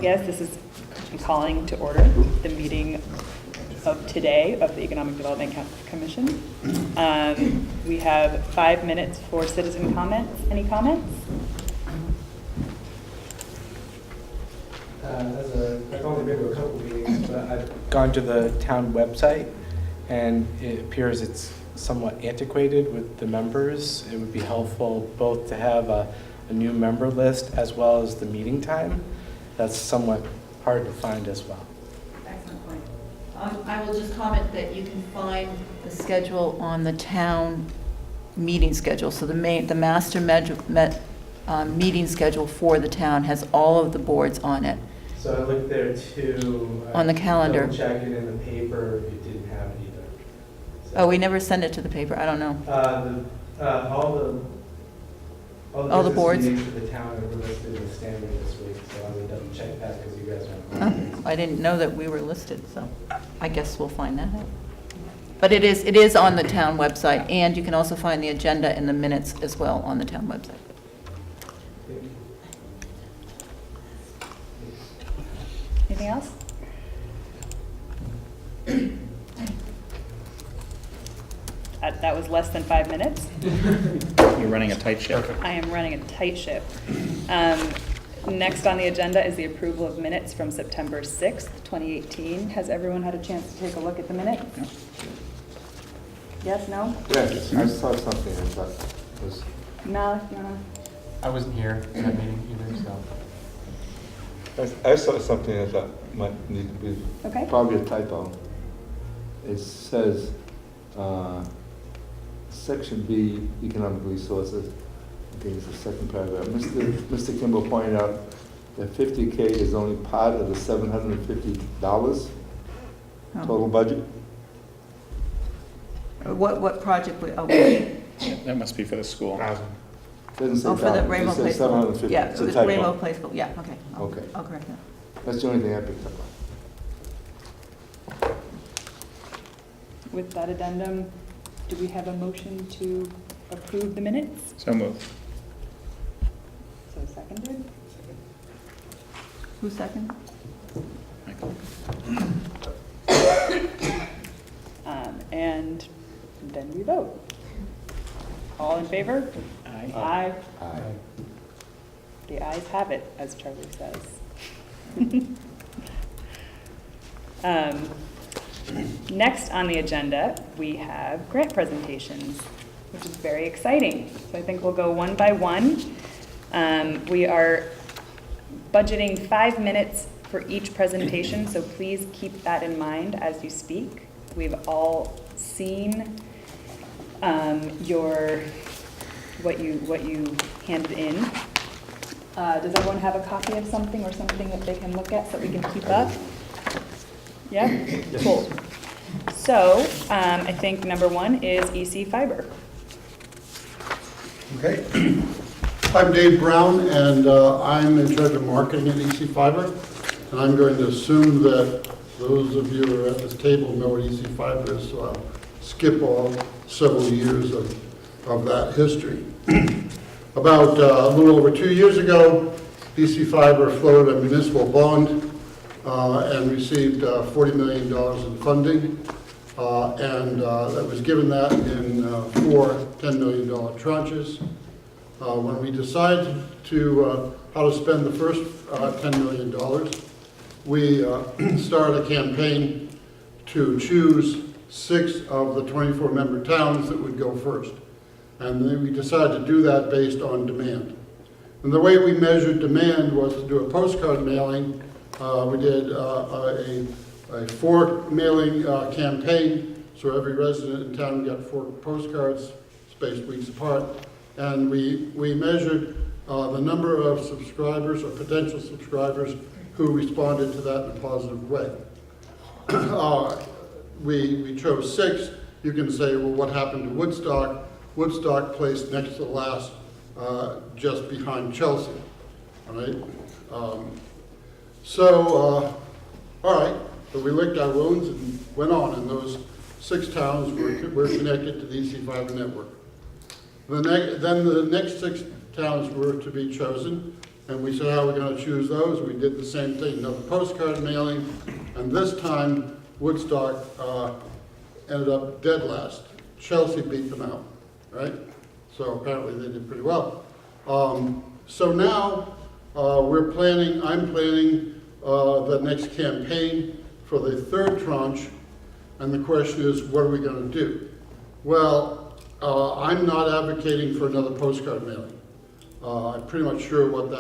Yes, this is calling to order the meeting of today of the Economic Development Commission. We have 5 minutes for citizen comments. Any comments? I've only been to a couple meetings, but I've gone to the town website, and it appears it's somewhat antiquated with the members. It would be helpful both to have a new member list as well as the meeting time. That's somewhat hard to find as well. Excellent point. I will just comment that you can find the schedule on the town meeting schedule. So the master meeting schedule for the town has all of the boards on it. So I looked there too. On the calendar. Double check it in the paper, it didn't have it either. So, Oh, we never send it to the paper. I don't know. All the boards? meetings for the town were listed in the standard this week, so I would double check that because you guys aren't. I didn't know that we were listed, so I guess we'll find that out. But it is on the town website, and you can also find the agenda and the minutes as well on the town website. Anything else? That was less than 5 minutes. You're running a tight ship. I am running a tight ship. Next on the agenda is the approval of minutes from September 6th, 2018. Has everyone had a chance to take a look at the minutes? Yes, no? Yes, I saw something I thought was. Malik, you wanna? I wasn't here in that meeting either, so. I saw something I thought might need to be Okay. probably a typo. It says, Section B, Economic Resources. I think it's the second paragraph. Mr. Kimball pointed out that $50K is only part of the $750 total budget. What project? That must be for the school. Doesn't say Oh, for the thousand, Rainbow it Place says School. 750. Yeah, It's it a was typo. Rainbow Place School. Yeah, okay. Okay. I'll correct that. That's the only thing I picked up on. With that addendum, do we have a motion to approve the minutes? So moved. So seconded? Who seconded? Michael. And then we vote. All in favor? Aye. Aye. Aye. The ayes have it, as Charlie says. Next on the agenda, we have grant presentations, which is very exciting. So I think we'll go one by one. We are budgeting 5 minutes for each presentation, so please keep that in mind as you speak. We've all seen what you handed in. Does everyone have a copy of something or something that they can look at so we can keep up? Yeah? Cool. So I think number 1 is EC Fiber. Okay. I'm Dave Brown, and I'm in charge of marketing at EC Fiber. And I'm going to assume that those of you who are at this table know what EC Fiber is, so I'll skip all several years of that history. About a little over 2 years ago, EC Fiber floated a municipal bond and received $40 million in funding. And that was given that in 4 $10 million tranches. When we decided how to spend the first $10 million, we started a campaign to choose 6 of the 24 member towns that would go first. And then we decided to do that based on demand. And the way we measured demand was to do a postcard mailing. We did a 4 mailing campaign, so every resident in town got 4 postcards spaced weeks apart. And we measured the number of subscribers or potential subscribers who responded to that in a positive way. We chose 6. You can say, well, what happened to Woodstock? Woodstock placed next to last, just behind Chelsea, all right? All right, so we licked our wounds and went on, and those 6 towns were connected to the EC Fiber network. Then the next 6 towns were to be chosen, And we said, how are we going to choose those? We did the same thing, another postcard mailing. And this time, Woodstock ended up dead last. Chelsea beat them out, right? So apparently they did pretty well. So now I'm planning the next campaign for the third tranche. And the question is, what are we going to do? Well, I'm not advocating for another postcard mailing. I'm pretty much sure what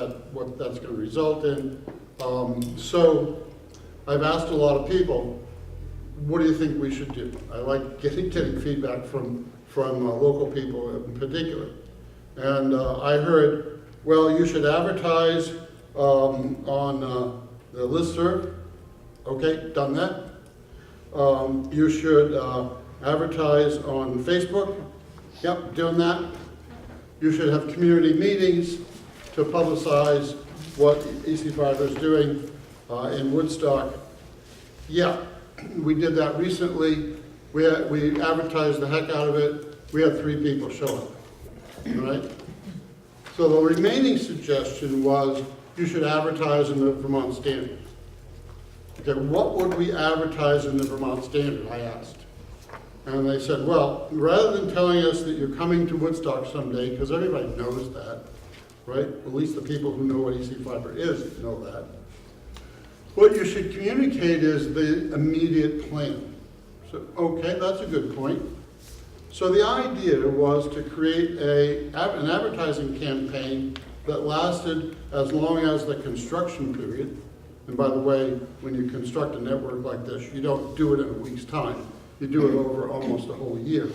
that's going to result in. So I've asked a lot of people, what do you think we should do? I like getting feedback from local people in particular. And I heard, well, you should advertise on the listserv. Okay, done that. You should advertise on Facebook. Yep, doing that. You should have community meetings to publicize what EC5 is doing in Woodstock. Yeah, we did that recently. We advertised the heck out of it. We had 3 people show up, right? So the remaining suggestion was you should advertise in the Vermont Standard. Okay, what would we advertise in the Vermont Standard, I asked. And they said, well, rather than telling us that you're coming to Woodstock someday, because everybody knows that, right? At least the people who know what EC Fiber is know that. What you should communicate is the immediate plan. So, okay, that's a good point. So the idea was to create an advertising campaign that lasted as long as the construction period. And by the way, when you construct a network like this, you don't do it in a week's time. You do it over almost a whole year.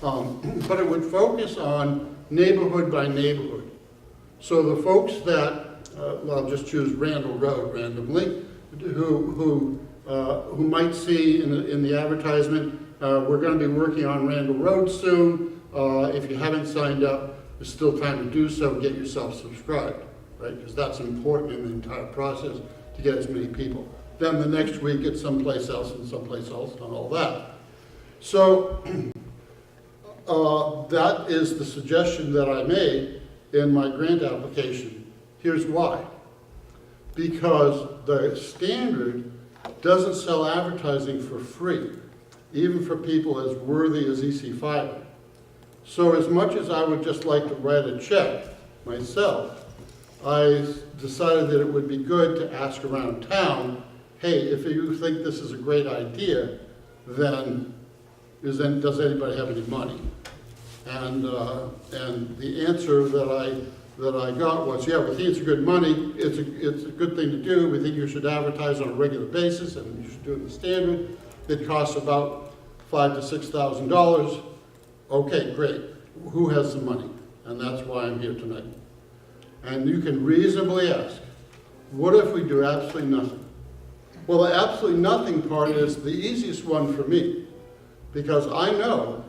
But it would focus on neighborhood by neighborhood. So the folks that, I'll just choose Randall Road randomly, who might see in the advertisement, we're going to be working on Randall Road soon. If you haven't signed up, there's still time to do so. Get yourself subscribed, right? Because that's important in the entire process to get as many people. Then the next week it's someplace else and someplace else and all that. So that is the suggestion that I made in my grant application. Here's why. Because the Standard doesn't sell advertising for free, even for people as worthy as EC Fiber. So as much as I would just like to write a check myself, I decided that it would be good to ask around town, hey, if you think this is a great idea, then does anybody have any money? And the answer that I got was, yeah, we think it's a good money. It's a good thing to do. We think you should advertise on a regular basis, and you should do it in the Standard. It costs about $5,000 to $6,000. Okay, great. Who has the money? And that's why I'm here tonight. And you can reasonably ask, what if we do absolutely nothing? Well, the absolutely nothing part is the easiest one for me, because I know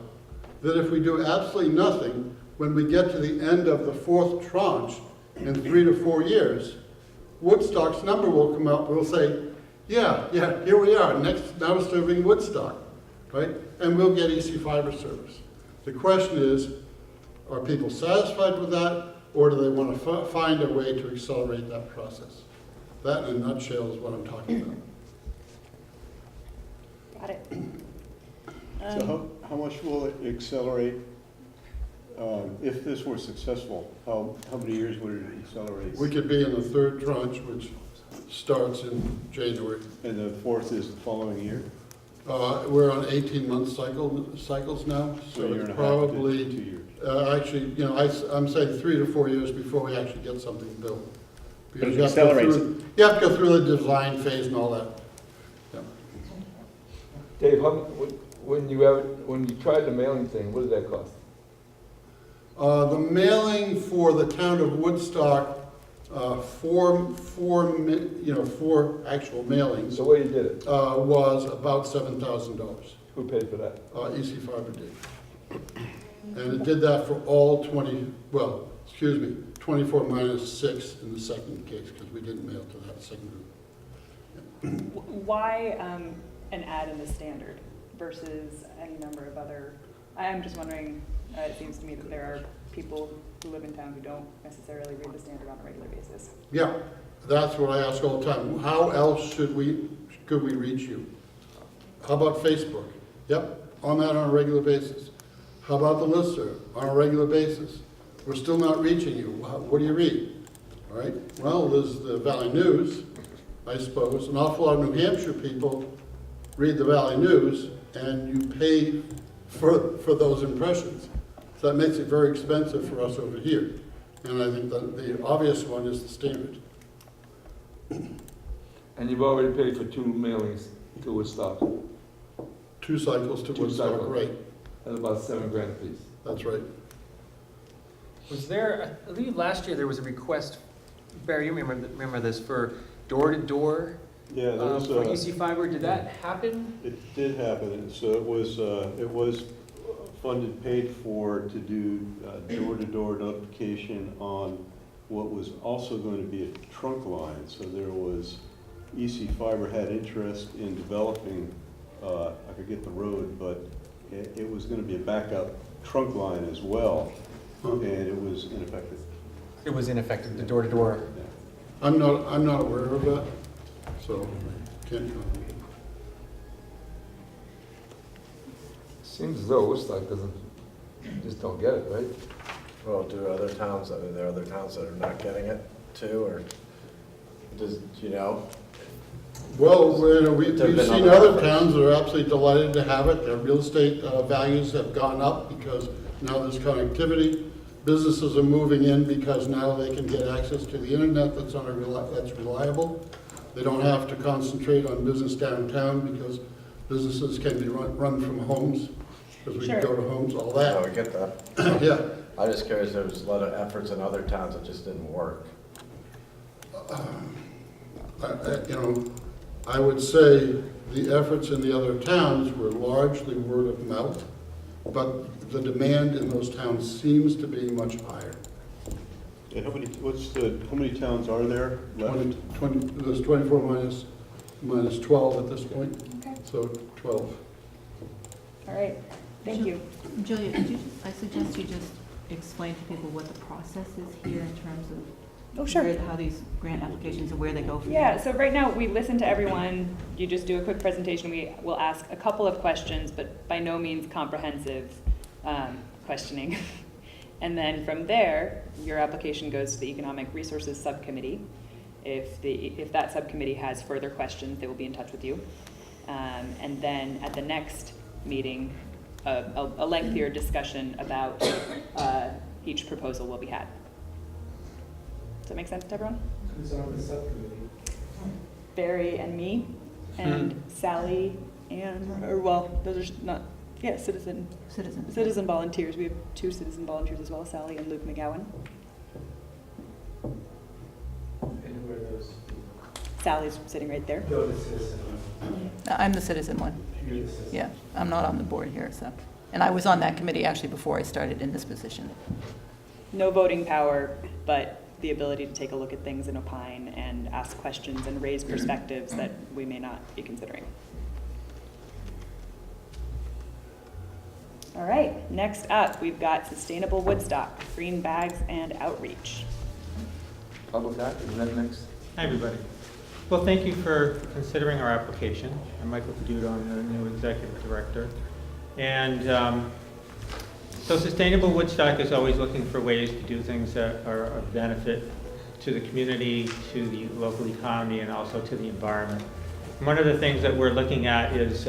that if we do absolutely nothing, when we get to the end of the 4th tranche in 3 to 4 years, Woodstock's number will come up. We'll say, yeah, here we are. Now we're serving Woodstock, right? And we'll get EC Fiber service. The question is, are people satisfied with that, or do they want to find a way to accelerate that process? That, in a nutshell, is what I'm talking about. Got it. So how much will it accelerate, if this were successful, how many years would it accelerate? We could be in the 3rd tranche, which starts in January. And the 4th is the following year? We're on 18-month cycles now, So a year it's and a half to probably, 2 years. actually, you know, I'm saying 3 to 4 years before we actually get something built. But it Because you have to go accelerates through- You have to go through the design phase and all that. Yeah. Dave, when you tried the mailing thing, what did that cost? The mailing for the town of Woodstock, four actual mailings, The way you did it, was about $7,000. who paid for that? EC Fiber did. And it did that for all 24 minus 6 in the second case, because we didn't mail to that second group. Why an ad in the Standard versus any number of other I'm just wondering, it seems to me that there are people who live in town who don't necessarily read the Standard on a regular basis. Yeah, that's what I ask all the time. How else could we reach you? How about Facebook? Yep, on that on a regular basis. How about the listserv? On a regular basis. We're still not reaching you. What do you read? All right, well, there's the Valley News, I suppose. An awful lot of New Hampshire people read the Valley News, and you pay for those impressions. So that makes it very expensive for us over here. And I think that the obvious one is the Standard. And you've already paid for 2 mailings to Woodstock, 2 cycles to 2 Woodstock, cycles. right? at about $7,000 apiece. That's right. Was there, I believe last year there was a request, Barry, you remember this, for door-to-door Yeah, there was for a, EC Fiber? Did that happen? it did happen, and so it was funded, paid for to do door-to-door notification on what was also going to be a trunk line. So there was, EC Fiber had interest in developing, I forget the road, but it was going to be a backup trunk line as well, and it was ineffective. It was ineffective, the door-to-door. Yeah. I'm not aware of that, so can't comment. Seems as though Woodstock just don't get it, right? Well, do other towns, are there other towns that are not getting it too, or does, you know? Well, we've There have been seen other other offers. towns that are absolutely delighted to have it. Their real estate values have gone up because now there's connectivity. Businesses are moving in because now they can get access to the internet that's reliable. They don't have to concentrate on business downtown because businesses can be run from homes, because we can Sure. go to homes, all Oh, I that. get that. Yeah. I'm just curious, there was a lot of efforts in other towns that just didn't work. I would say the efforts in the other towns were largely word of mouth, but the demand in those towns seems to be much higher. And how many towns are there left? 20, there's 24 minus 12 at this point, Okay, so 12. all right, thank you. Julia, I suggest you just explain to people what the process is here in terms of Oh, sure. how these grant applications and where they go from Yeah, here. so right now, we listen to everyone, you just do a quick presentation, we will ask a couple of questions, but by no means comprehensive questioning. And then from there, your application goes to the Economic Resources Subcommittee. If that subcommittee has further questions, they will be in touch with you. And then at the next meeting, a lengthier discussion about each proposal will be had. Does that make sense to everyone? Who's on the subcommittee? Barry and me, and Sally, and, or well, those are not, yeah, citizen volunteers. We have 2 citizen volunteers as well, Sally and Luke McGowan. And who are those? Sally's sitting right there. No, the citizen. I'm the citizen one. You're the citizen. Yeah, I'm not on the board here, so. And I was on that committee actually before I started in this position. No voting power, but the ability to take a look at things and opine and ask questions and raise perspectives that we may not be considering. All right, next up, we've got Sustainable Woodstock, Green Bags and Outreach. Public Act, is that next? Hi, everybody. Well, thank you for considering our application. I'm Michael Caduto, I'm the new executive director. And so Sustainable Woodstock is always looking for ways to do things that are of benefit to the community, to the local economy, and also to the environment. And one of the things that we're looking at is,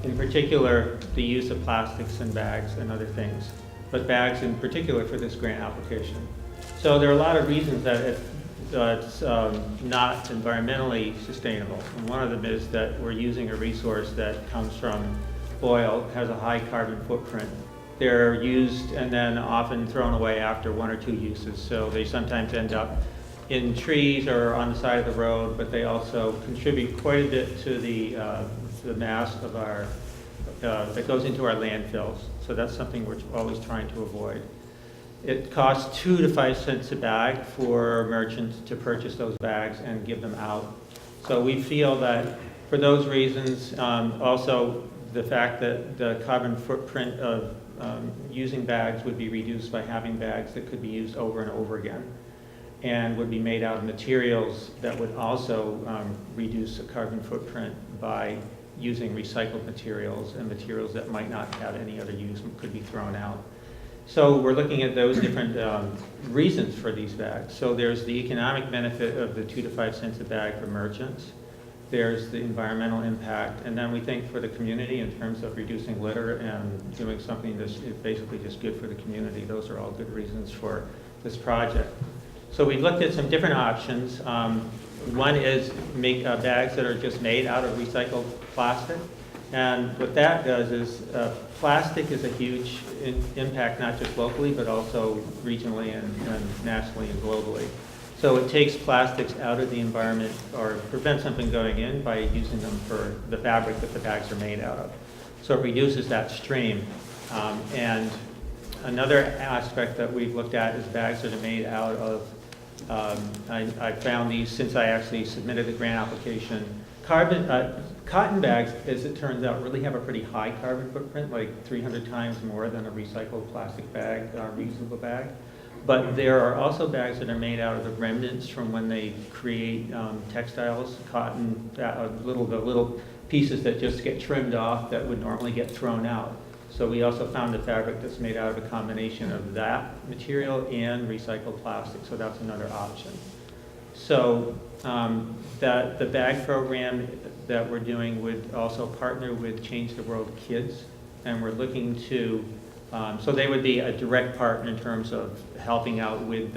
in particular, the use of plastics and bags and other things, but bags in particular for this grant application. So there are a lot of reasons that it's not environmentally sustainable. And one of them is that we're using a resource that comes from oil, has a high carbon footprint. They're used and then often thrown away after 1 or 2 uses. So they sometimes end up in trees or on the side of the road, but they also contribute quite a bit to the mass of our, that goes into our landfills. So that's something we're always trying to avoid. It costs 2 to 5 cents a bag for merchants to purchase those bags and give them out. So we feel that for those reasons, also the fact that the carbon footprint of using bags would be reduced by having bags that could be used over and over again, and would be made out of materials that would also reduce the carbon footprint by using recycled materials and materials that might not have any other use and could be thrown out. So we're looking at those different reasons for these bags. So there's the economic benefit of the 2 to 5 cents a bag for merchants. There's the environmental impact, and then we think for the community in terms of reducing litter and doing something that's basically just good for the community. Those are all good reasons for this project. So we looked at some different options. One is make bags that are just made out of recycled plastic. And what that does is plastic is a huge impact, not just locally, but also regionally and nationally and globally. So it takes plastics out of the environment or prevents something going in by using them for the fabric that the bags are made out of. So it reduces that stream. And another aspect that we've looked at is bags that are made out of, I found these since I actually submitted the grant application. Cotton bags, as it turns out, really have a pretty high carbon footprint, like 300 times more than a recycled plastic bag, reusable bag. But there are also bags that are made out of the remnants from when they create textiles, cotton, the little pieces that just get trimmed off that would normally get thrown out. So we also found a fabric that's made out of a combination of that material and recycled plastic, so that's another option. So the bag program that we're doing would also partner with Change the World Kids, and we're looking to, so they would be a direct partner in terms of helping out with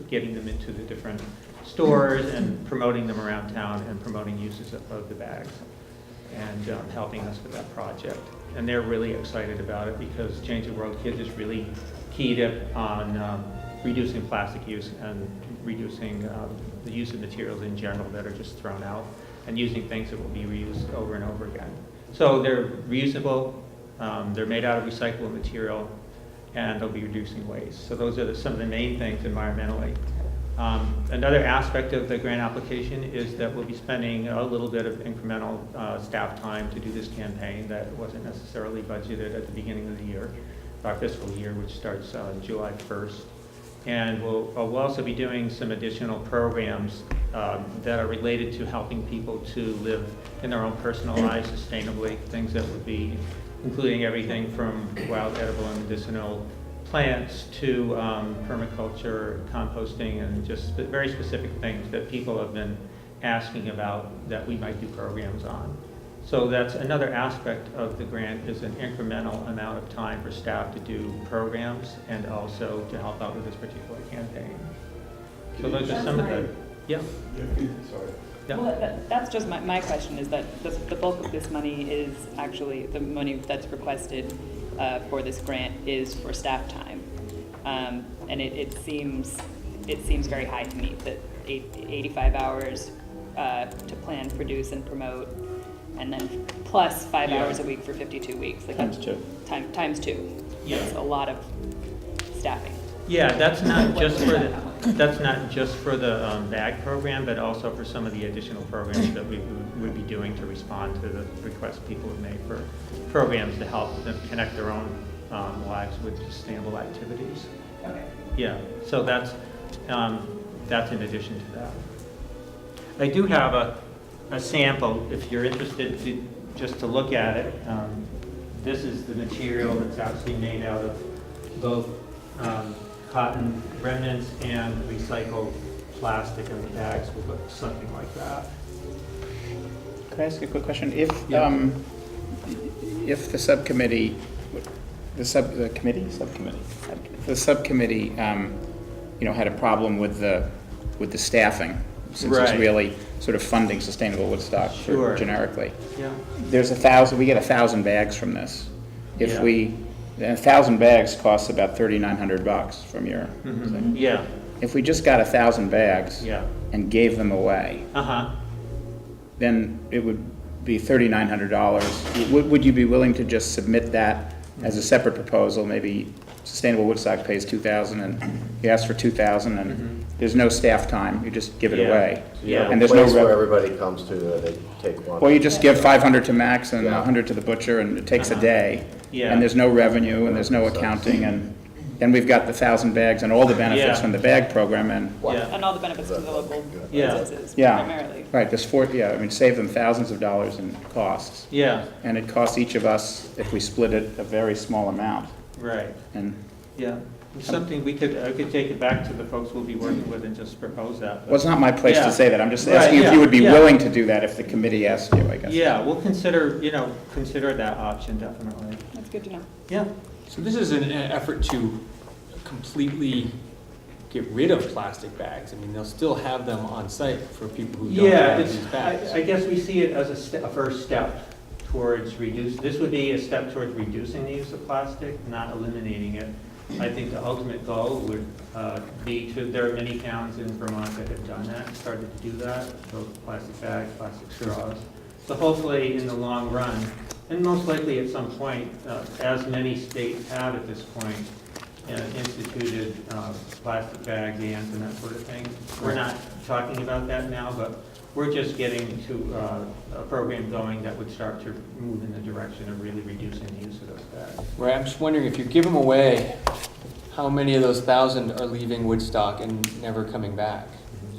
getting them into the different stores and promoting them around town and promoting uses of the bags and helping us with that project. And they're really excited about it because Change the World Kids is really keyed on reducing plastic use and reducing the use of materials in general that are just thrown out and using things that will be reused over and over again. So they're reusable, they're made out of recyclable material, and they'll be reducing waste. So those are some of the main things environmentally. Another aspect of the grant application is that we'll be spending a little bit of incremental staff time to do this campaign that wasn't necessarily budgeted at the beginning of the year, our fiscal year, which starts July 1st. And we'll also be doing some additional programs that are related to helping people to live in their own personal lives sustainably, things that would be including everything from wild, edible, and medicinal plants to permaculture, composting, and just very specific things that people have been asking about that we might do programs on. So that's another aspect of the grant, is an incremental amount of time for staff to do programs and also to help out with this particular campaign. So those are some of the, yeah. Sorry. Yeah. Well, that's just my question, is that the bulk of this money is actually, the money that's requested for this grant is for staff time. And it seems very high to me that 85 hours to plan, produce, and promote, and then plus 5 hours a week for 52 weeks. Like Times two. Times two. Yeah. That's a lot of staffing. Yeah, that's not just for the bag program, but also for some of the additional programs that we would be doing to respond to the requests people have made for programs to help them connect their own lives with sustainable activities. Okay. Yeah, so that's in addition to that. I do have a sample, if you're interested just to look at it. This is the material that's actually made out of both cotton remnants and recycled plastic, and the bags will look something like that. Could I ask a quick question? If the subcommittee, the subcommittee, had a problem with the staffing, since it's Right. really sort of funding sustainable Woodstock Sure. generically. Yeah. We get 1,000 bags from this. If Yeah. and 1,000 bags costs about $3,900 from your thing. Yeah. If we just got 1,000 bags Yeah. and gave them away, then it would be $3,900. Would you be willing to just submit that as a separate proposal, maybe Sustainable Woodstock pays 2,000, and you ask for 2,000, and there's no staff time, you just give it Yeah. away. You have And a there's no place where rev- everybody comes to, they take one. Well, you just give 500 to Max and Yeah. 100 to the butcher, and it takes a Uh-huh. day. Yeah. And there's no revenue, and there's no accounting, and then we've got the 1,000 bags and all the benefits Yeah. from the bag program, and, Yeah. And all the benefits to the local Yeah. businesses Yeah. primarily. right, yeah, I mean, save them thousands of dollars in costs. Yeah, And it costs each of us, if we split it, a very small amount. right, And, yeah. It's something I could take it back to the folks we'll be working with and just propose that. well, it's not my place Yeah. to say that, I'm just Right, asking if yeah, you would be yeah. willing to do that if the committee asked you, I guess. Yeah, we'll consider that option, definitely. That's good to know. Yeah, So this is an effort to completely get rid of plastic bags. I mean, they'll still have them on site for people who don't yeah, have it's, these bags. I guess we see it as a first step towards this would be a step towards reducing the use of plastic, not eliminating it. I think the ultimate goal would be there are many towns in Vermont that have done that, started to do that, both plastic bags, plastic straws. So hopefully, in the long run, and most likely at some point, as many states have at this point, instituted plastic bag bans and that sort of thing. We're not talking about that now, but we're just getting to a program going that would start to move in the direction of really reducing the use of those bags. Right, I'm just wondering if you give them away, how many of those 1,000 are leaving Woodstock and never coming back?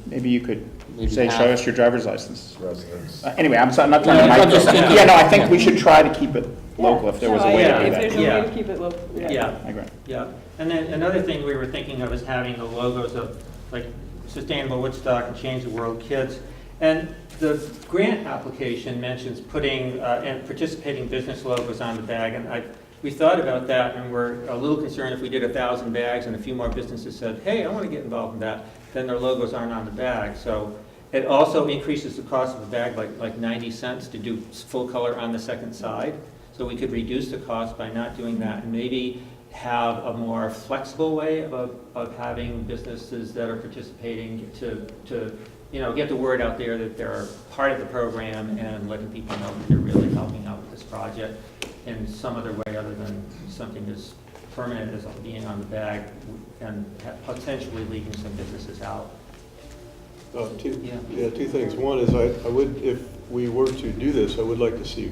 Maybe you could Maybe say, half. show us your driver's license. Residents. Anyway, I'm not Yeah, talking I'm just micro. thinking- Yeah, no, I think we should try to keep it local if there was a way to Yeah, do If that. there's a way Yeah. to keep it local, Yeah. I agree. Yeah, and then another thing we were thinking of is having the logos of, like, Sustainable Woodstock and Change the World Kids. And the grant application mentions putting and participating business logos on the bag, and we thought about that, and we're a little concerned if we did 1,000 bags and a few more businesses said, hey, I want to get involved in that, then their logos aren't on the bag. So it also increases the cost of a bag like 90 cents to do full color on the second side. So we could reduce the cost by not doing that, and maybe have a more flexible way of having businesses that are participating to get the word out there that they're part of the program and letting people know that they're really helping out with this project in some other way other than something as permanent as being on the bag and potentially leaving some businesses out. Two Yeah. things. One is I would, if we were to do this, I would like to see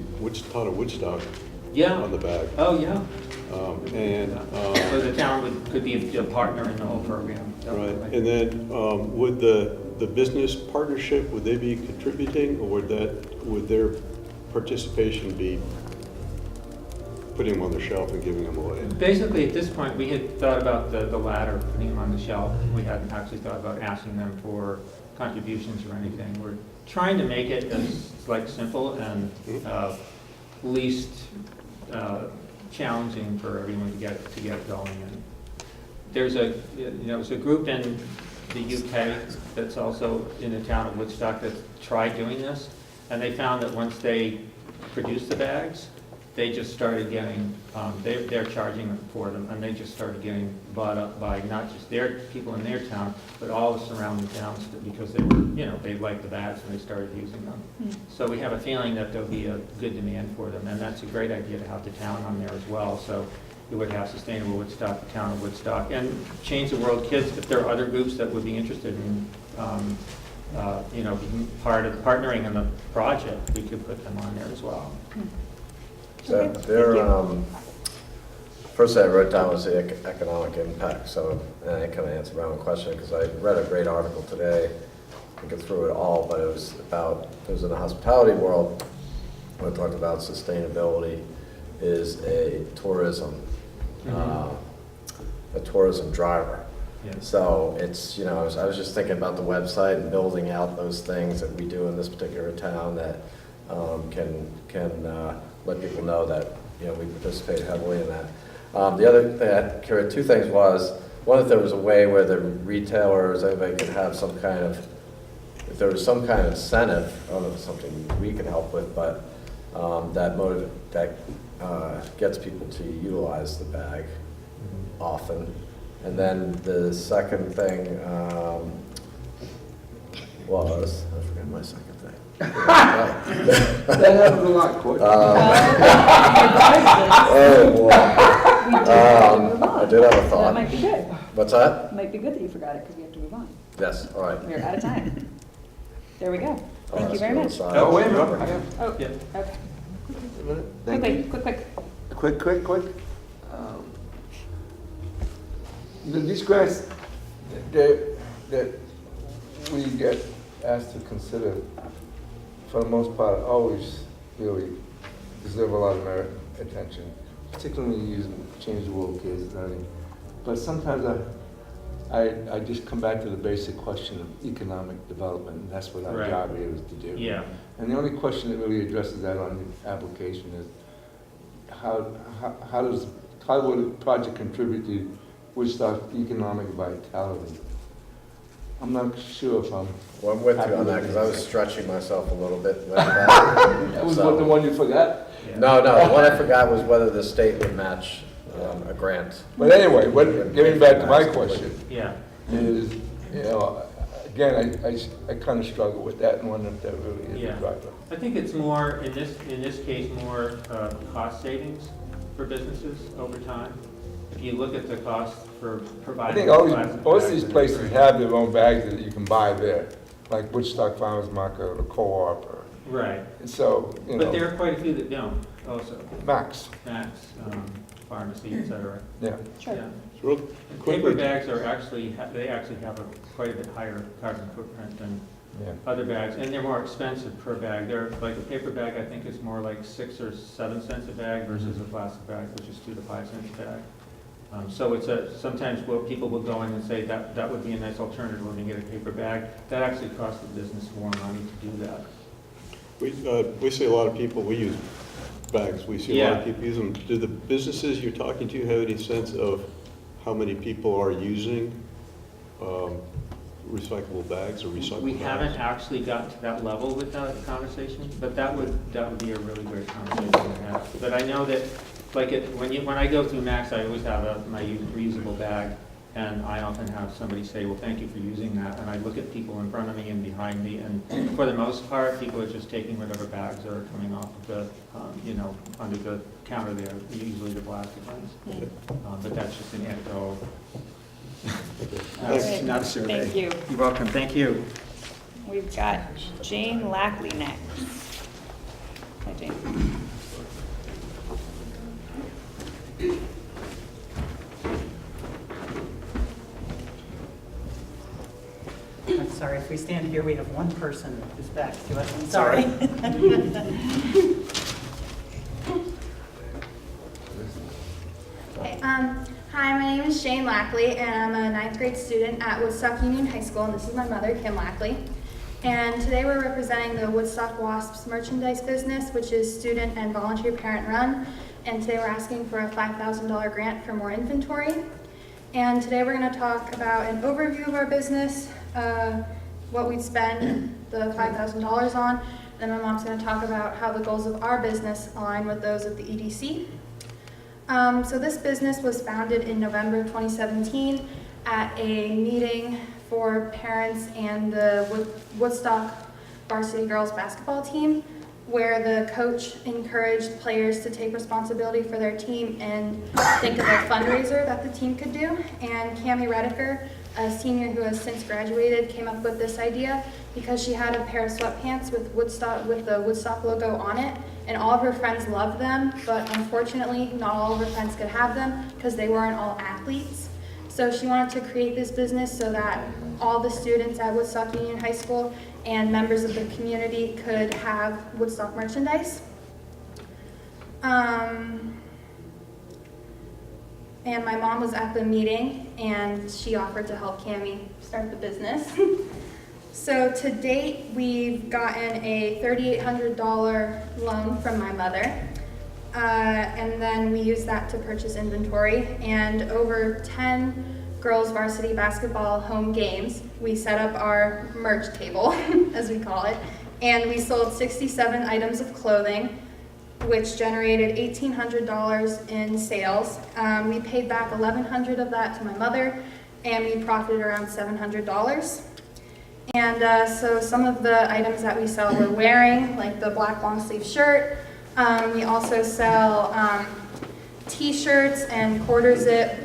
town of Woodstock on the bag. Oh, yeah. So the town could be a partner in the whole program. Right, definitely. and then would the business partnership, would they be contributing, or would their participation be putting them on the shelf and giving them away? Basically, at this point, we had thought about the latter, putting them on the shelf. We hadn't actually thought about asking them for contributions or anything. We're trying to make it as simple and least challenging for everyone to get going. And there's a group in the UK that's also in the town of Woodstock that tried doing this, and they found that once they produced the bags, they just started getting, they're charging for them, and they just started getting bought up by not just their people in their town, but all the surrounding towns, because they were, they liked the bags and they started using them. So we have a feeling that there'll be a good demand for them, and that's a great idea to have the town on there as well. So we would have Sustainable Woodstock, the town of Woodstock, and Change the World Kids, if there are other groups that would be interested in, being part of partnering in the project, we could put them on there as well. First thing I wrote down was the economic impact, so, and I kind of answered my own question, because I read a great article today, I can get through it all, but it was in the hospitality world, when it talked about sustainability is a tourism driver. Yeah. So it's, I was just thinking about the website and building out those things that we do in this particular town that can let people know that, we participate heavily in that. The other thing, two things was, one, if there was a way where the retailers, anybody could have some kind of, if there was some kind of incentive, I don't know if it's something we can help with, but that gets people to utilize the bag often. And then the second thing was, I forgot my second thing. That happens a lot, quick. Oh, boy. I did have a That thought. might be good. What's that? It might be good that you forgot it because we have to move on. Yes, all right. We're out of time. There we go. I'll Thank you ask very on the much. side. Oh, wait a minute. I got- Oh, Yeah. okay. a minute. Thank Quickly, you. quick. Quick. These grants that we get asked to consider, for the most part, always really deserve a lot of merit attention, particularly when you use change the world kids and everything. But sometimes I just come back to the basic question of economic development, and that's what our Right. job here is to do. Yeah. And the only question that really addresses that on the application is, how would a project contribute to Woodstock economic vitality? I'm not sure if I'm. Well, I'm with you on that, because I was stretching myself a little bit. with That that. was So- the one you forgot? No, the one I forgot was whether the state would match a grant. But anyway, getting back to my question Yeah. is, again, I kind of struggle with that and wonder if that really is Yeah. a driver. I think it's more, in this case, more cost savings for businesses over time. If you look at the cost for I providing. think always, plastic most of bags these and places everything. have their own bags that you can buy there, like Woodstock Farmers Market or the Co-op, Right, and so, but there are quite a few that don't also, max, Max, pharmacy, et cetera. yeah. Sure. Yeah. Real Paper quickly, bags are actually, they actually have quite a bit higher carbon footprint than Yeah. other bags, and they're more expensive per bag. They're, like a paper bag, I think is more like 6 or 7 cents a bag versus a plastic bag, which is 2 to 5 cents a bag. So it's sometimes people will go in and say that would be a nice alternative when you get a paper bag. That actually costs the business more money to do that. we see a lot of people, we use bags, we see a lot of Yeah. people use them. Do the businesses you're talking to have any sense of how many people are using recyclable bags or recyclable We bags? haven't actually gotten to that level with that conversation, but that would be a really great conversation to have. But I know that, like, when I go through Max, I always have my reusable bag, and I often have somebody say, well, thank you for using that, and I look at people in front of me and behind me, and for the most part, people are just taking whatever bags are coming off of the, under the counter there, usually the plastic ones. But that's just an anecdotal. Thanks. Not a survey. Thank you. You're welcome, thank you. We've got Jane Lackley next. Hi, Jane. I'm sorry, if we stand here, we have one person who's back to us, I'm sorry. Okay, hi, my name is Jane Lackley, and I'm a 9th grade student at Woodstock Union High School, and this is my mother, Kim Lackley. And today we're representing the Woodstock Wasps merchandise business, which is student and volunteer parent run. And today we're asking for a $5,000 grant for more inventory. And today we're going to talk about an overview of our business, what we'd spend the $5,000 on. And then my mom's going to talk about how the goals of our business align with those of the EDC. So this business was founded in November of 2017 at a meeting for parents and the Woodstock varsity girls basketball team, where the coach encouraged players to take responsibility for their team and think of a fundraiser that the team could do. And Cammie Rediker, a senior who has since graduated, came up with this idea because she had a pair of sweatpants with the Woodstock logo on it, and all of her friends loved them, but unfortunately not all of her friends could have them because they weren't all athletes. So she wanted to create this business so that all the students at Woodstock Union High School and members of the community could have Woodstock merchandise. And my mom was at the meeting, and she offered to help Cammie start the business. So to date, we've gotten a $3,800 loan from my mother, and then we use that to purchase inventory. And over 10 girls varsity basketball home games, we set up our merch table, as we call it, and we sold 67 items of clothing, which generated $1,800 in sales. We paid back $1,100 of that to my mother, and we profited around $700. And so some of the items that we sell we're wearing, like the black long sleeve shirt. We also sell t-shirts and quarter zip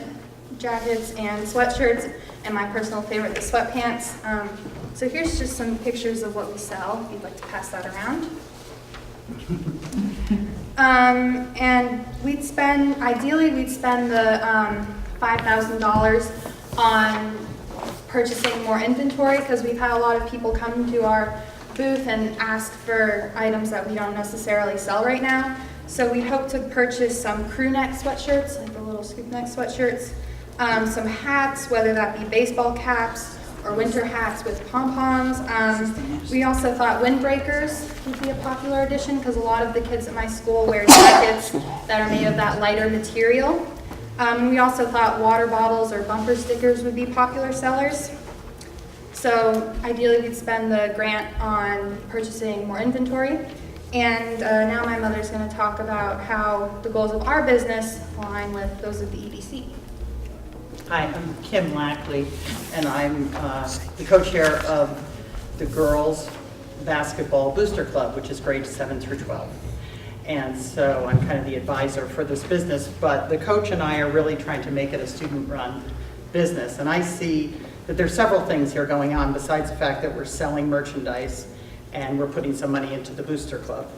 jackets and sweatshirts, and my personal favorite, the sweatpants. So here's just some pictures of what we sell, if you'd like to pass that around. And ideally we'd spend the $5,000 on purchasing more inventory, because we've had a lot of people come to our booth and ask for items that we don't necessarily sell right now. So we hope to purchase some crew neck sweatshirts, like the little scoop neck sweatshirts, some hats, whether that be baseball caps or winter hats with pom-poms. We also thought windbreakers would be a popular addition, because a lot of the kids at my school wear jackets that are made of that lighter material. We also thought water bottles or bumper stickers would be popular sellers. So ideally we'd spend the grant on purchasing more inventory. And now my mother's going to talk about how the goals of our business align with those of the EDC. Hi, I'm Kim Lackley, and I'm the co-chair of the Girls Basketball Booster Club, which is grades 7 through 12. And so I'm kind of the advisor for this business, but the coach and I are really trying to make it a student-run business. And I see that there's several things here going on besides the fact that we're selling merchandise and we're putting some money into the Booster Club.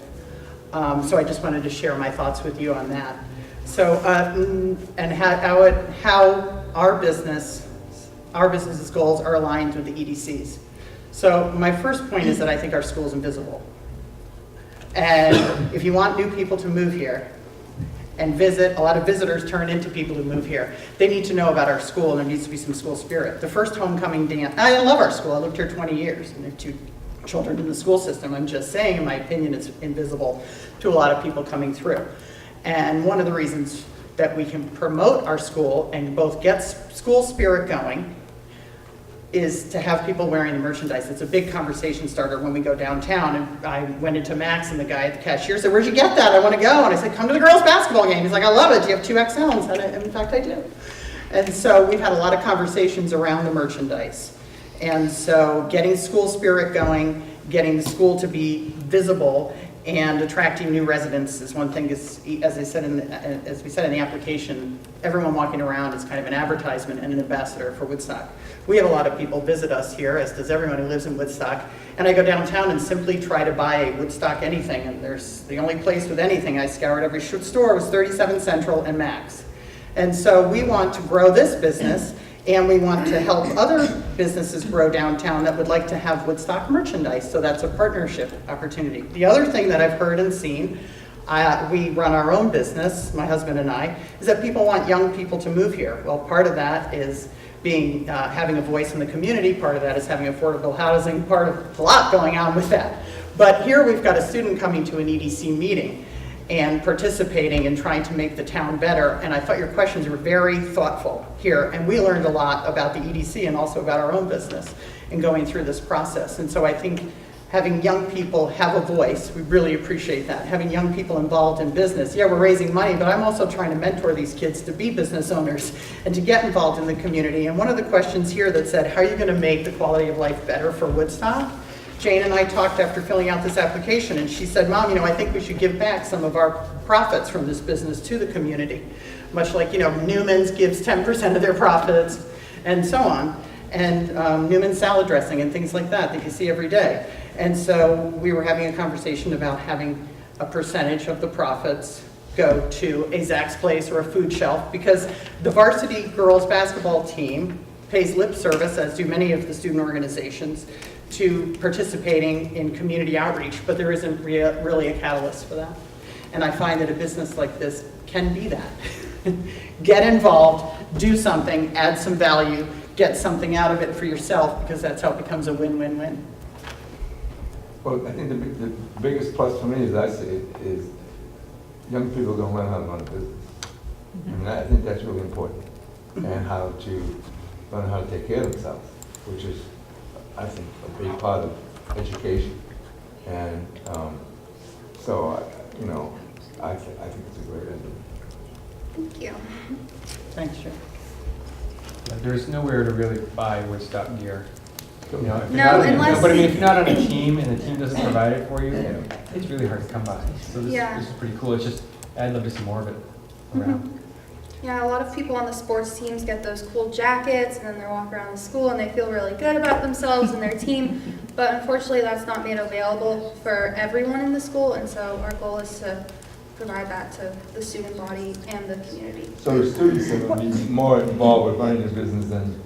So I just wanted to share my thoughts with you on that. So, and how our business's goals are aligned with the EDC's. So my first point is that I think our school is invisible. And if you want new people to move here and visit, a lot of visitors turn into people who move here. They need to know about our school, and there needs to be some school spirit. The first homecoming dance, I love our school, I lived here 20 years, and there are 2 children in the school system. I'm just saying, in my opinion, it's invisible to a lot of people coming through. And one of the reasons that we can promote our school and both get school spirit going is to have people wearing the merchandise. It's a big conversation starter when we go downtown. And I went into Max, and the guy at the cashier said, "Where'd you get that? I want to go." And I said, "Come to the girls' basketball game." He's like, "I love it. Do you have 2XLs?" And in fact, I do. And so we've had a lot of conversations around the merchandise. And so getting school spirit going, getting the school to be visible, and attracting new residents is one thing. As we said in the application, everyone walking around is kind of an advertisement and an ambassador for Woodstock. We have a lot of people visit us here, as does everyone who lives in Woodstock. And I go downtown and simply try to buy a Woodstock anything. And there's the only place with anything I scoured every store was 37 Central and Max. And so we want to grow this business, and we want to help other businesses grow downtown that would like to have Woodstock merchandise. So that's a partnership opportunity. The other thing that I've heard and seen, we run our own business, my husband and I, is that people want young people to move here. Well, part of that is having a voice in the community. Part of that is having affordable housing. Part of a lot going on with that. But here we've got a student coming to an EDC meeting and participating and trying to make the town better. And I thought your questions were very thoughtful here. And we learned a lot about the EDC and also about our own business in going through this process. And so I think having young people have a voice, we really appreciate that. Having young people involved in business. Yeah, we're raising money, but I'm also trying to mentor these kids to be business owners and to get involved in the community. And one of the questions here that said, how are you going to make the quality of life better for Woodstock? Jane and I talked after filling out this application, and she said, "Mom, I think we should give back some of our profits from this business to the community." Much like, Newman's gives 10% of their profits, and so on. And Newman's salad dressing and things like that you see every day. And so we were having a conversation about having a percentage of the profits go to a Zach's Place or a food shelf, because the varsity girls basketball team pays lip service, as do many of the student organizations, to participating in community outreach, but there isn't really a catalyst for that. And I find that a business like this can be that. Get involved, do something, add some value, get something out of it for yourself, because that's how it becomes a win-win-win. Well, I think the biggest plus for me, as I see it, is young people are going to learn how to run a business. I think that's really important. And how to learn how to take care of themselves, which is, I think, a big part of education. And so, I think it's a great idea. Thank you. Thanks, Sharon. There's nowhere to really buy Woodstock gear. If you're No, not, unless- but if you're not on a team and the team doesn't provide it for you, it's really hard to come by. So this Yeah. is pretty cool. It's just, I'd love to see more of it around. Yeah, a lot of people on the sports teams get those cool jackets, and then they walk around the school and they feel really good about themselves and their team. But unfortunately, that's not made available for everyone in the school, and so our goal is to provide that to the student body and the community. So the students are going to be more involved with running the business than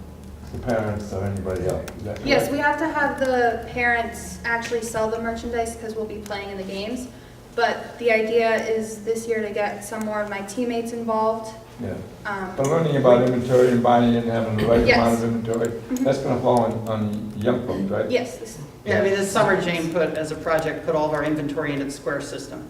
the parents or anybody else? Is that Yes, correct? we have to have the parents actually sell the merchandise because we'll be playing in the games. But the idea is this year to get some more of my teammates involved. Yeah. Um, But learning about inventory and buying and having the right Yes. amount of inventory, that's going to fall on young folks, right? Yes, Yeah, I mean, this summer Jane put, as a project, put all of our inventory into the Square system.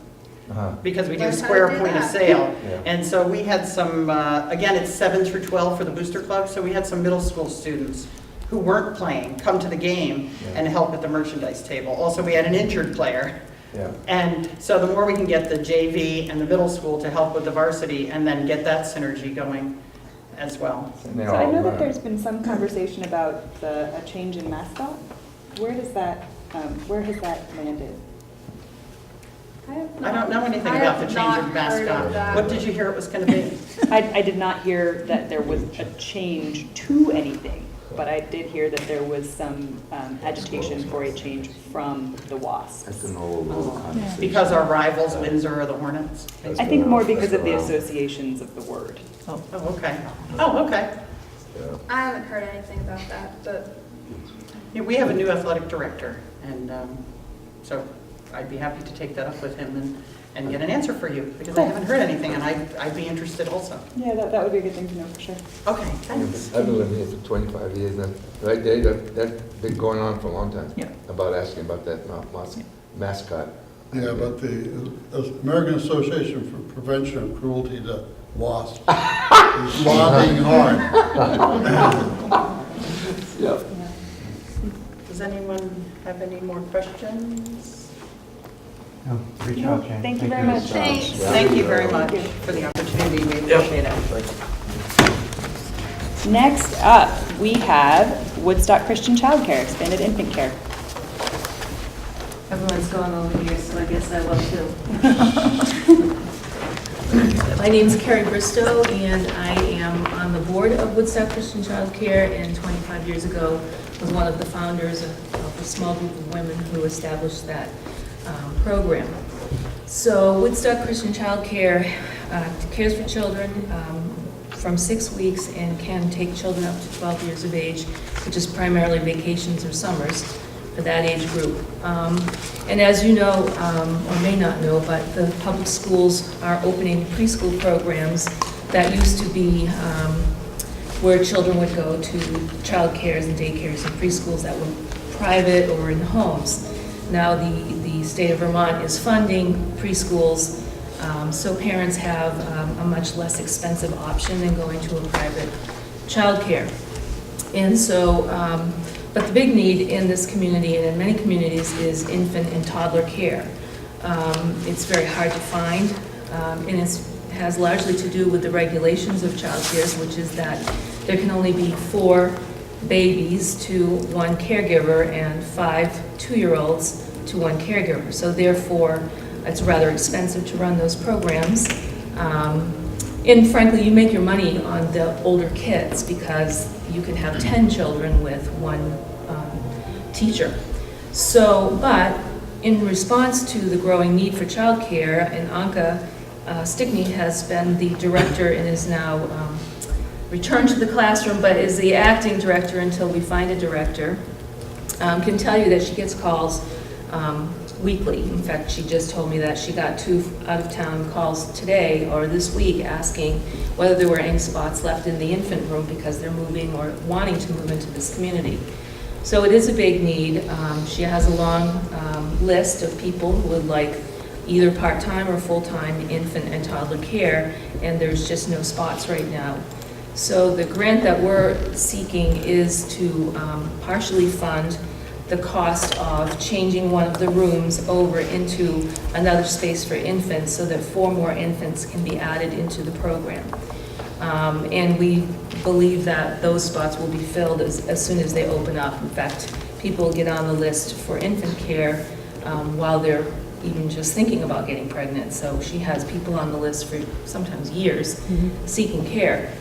Uh-huh. Because we do Learn how to Square do point of that. sale. Yeah. And so we had some, again, it's 7 through 12 for the Booster Club, so we had some middle school students who weren't playing come to the game Yeah. and help at the merchandise table. Also, we had an injured player. Yeah. And so the more we can get the JV and the middle school to help with the varsity and then get that synergy going as well. And they So I all know that learn. there's been some conversation about a change in mascot. Where has that landed? I don't know anything I about have the change not of heard mascot. of that. What did you hear it was going to be? I did not hear that there was a change to anything, but I did hear that there was some agitation for a change from the Wasps. That's an old conversation. Because our rivals, Windsor, are the Hornets? I think more because of the associations of the word. Oh, okay. Oh, okay. Yeah. I haven't heard anything about that, but Yeah, we have a new athletic director, and so I'd be happy to take that up with him and get an answer for you, because I haven't heard anything, and I'd be interested also. Yeah, that would be a good thing to know for sure. Okay, thanks. I've been living here for 25 years, and right, Dave, that's been going on for a long time. Yeah. About asking about that mascot. Yeah, but the American Association for Prevention of Cruelty to Wasps is lobbying hard. Yeah. Does anyone have any more questions? Thank you very much. thanks. Thank you very much for the opportunity, we appreciate it. Next up, we have Woodstock Christian Childcare, expanded infant care. Everyone's gone over here, so I guess I will too. My name's Carrie Bristow, and I am on the board of Woodstock Christian Child Care, and 25 years ago was one of the founders of a small group of women who established that program. So Woodstock Christian Child Care cares for children from 6 weeks and can take children up to 12 years of age, which is primarily vacations or summers for that age group. And as you know, or may not know, but the public schools are opening preschool programs that used to be where children would go to child cares and daycares and preschools that were private or in homes. Now the state of Vermont is funding preschools, so parents have a much less expensive option than going to a private child care. And so, but the big need in this community and in many communities is infant and toddler care. It's very hard to find, and it has largely to do with the regulations of child care, which is that there can only be 4 babies to 1 caregiver and 5 2-year-olds to 1 caregiver. So therefore, it's rather expensive to run those programs. And frankly, you make your money on the older kids because you can have 10 children with 1 teacher. So, but in response to the growing need for childcare, and Anka Stickney has been the director and is now returned to the classroom, but is the acting director until we find a director, can tell you that she gets calls weekly. In fact, she just told me that she got 2 out-of-town calls today or this week asking whether there were any spots left in the infant room because they're moving or wanting to move into this community. So it is a big need. She has a long list of people who would like either part-time or full-time infant and toddler care, and there's just no spots right now. So the grant that we're seeking is to partially fund the cost of changing one of the rooms over into another space for infants so that 4 more infants can be added into the program. And we believe that those spots will be filled as soon as they open up. In fact, people get on the list for infant care while they're even just thinking about getting pregnant. So she has people on the list for sometimes years seeking care.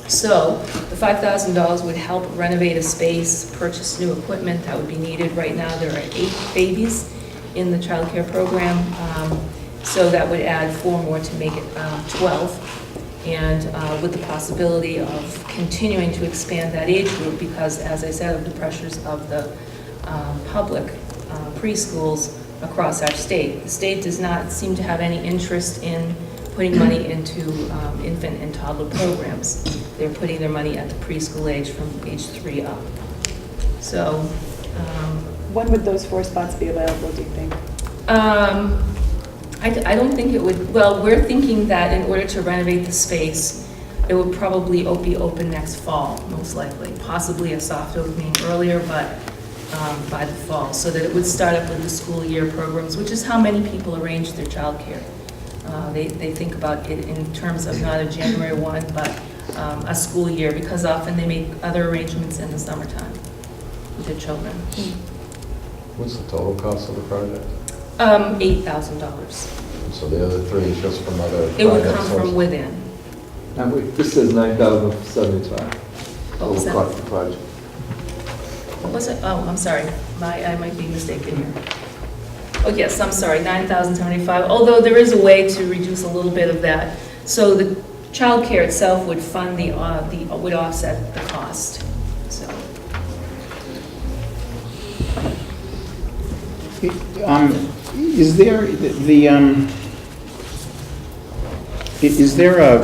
So the $5,000 would help renovate a space, purchase new equipment that would be needed. Right now, there are 8 babies in the child care program, so that would add 4 more to make it 12. And with the possibility of continuing to expand that age group, because as I said, of the pressures of the public preschools across our state. The state does not seem to have any interest in putting money into infant and toddler programs. They're putting their money at the preschool age from age 3 up. So, When would those 4 spots be available, do you think? I don't think it would, well, we're thinking that in order to renovate the space, it would probably be open next fall, most likely. Possibly a soft opening earlier, but by the fall, so that it would start up with the school year programs, which is how many people arrange their childcare. They think about it in terms of not a January 1, but a school year, because often they make other arrangements in the summertime with their children. What's the total cost of the project? $8,000. So the other 3 is just from other It would private come sources? from within. Now, wait, this says $9,075. What was Total that? cost of the project. What was it? Oh, I'm sorry. I might be mistaken here. Oh, yes, I'm sorry, $9,075, although there is a way to reduce a little bit of that. So the child care itself would fund would offset the cost, so. Is there is there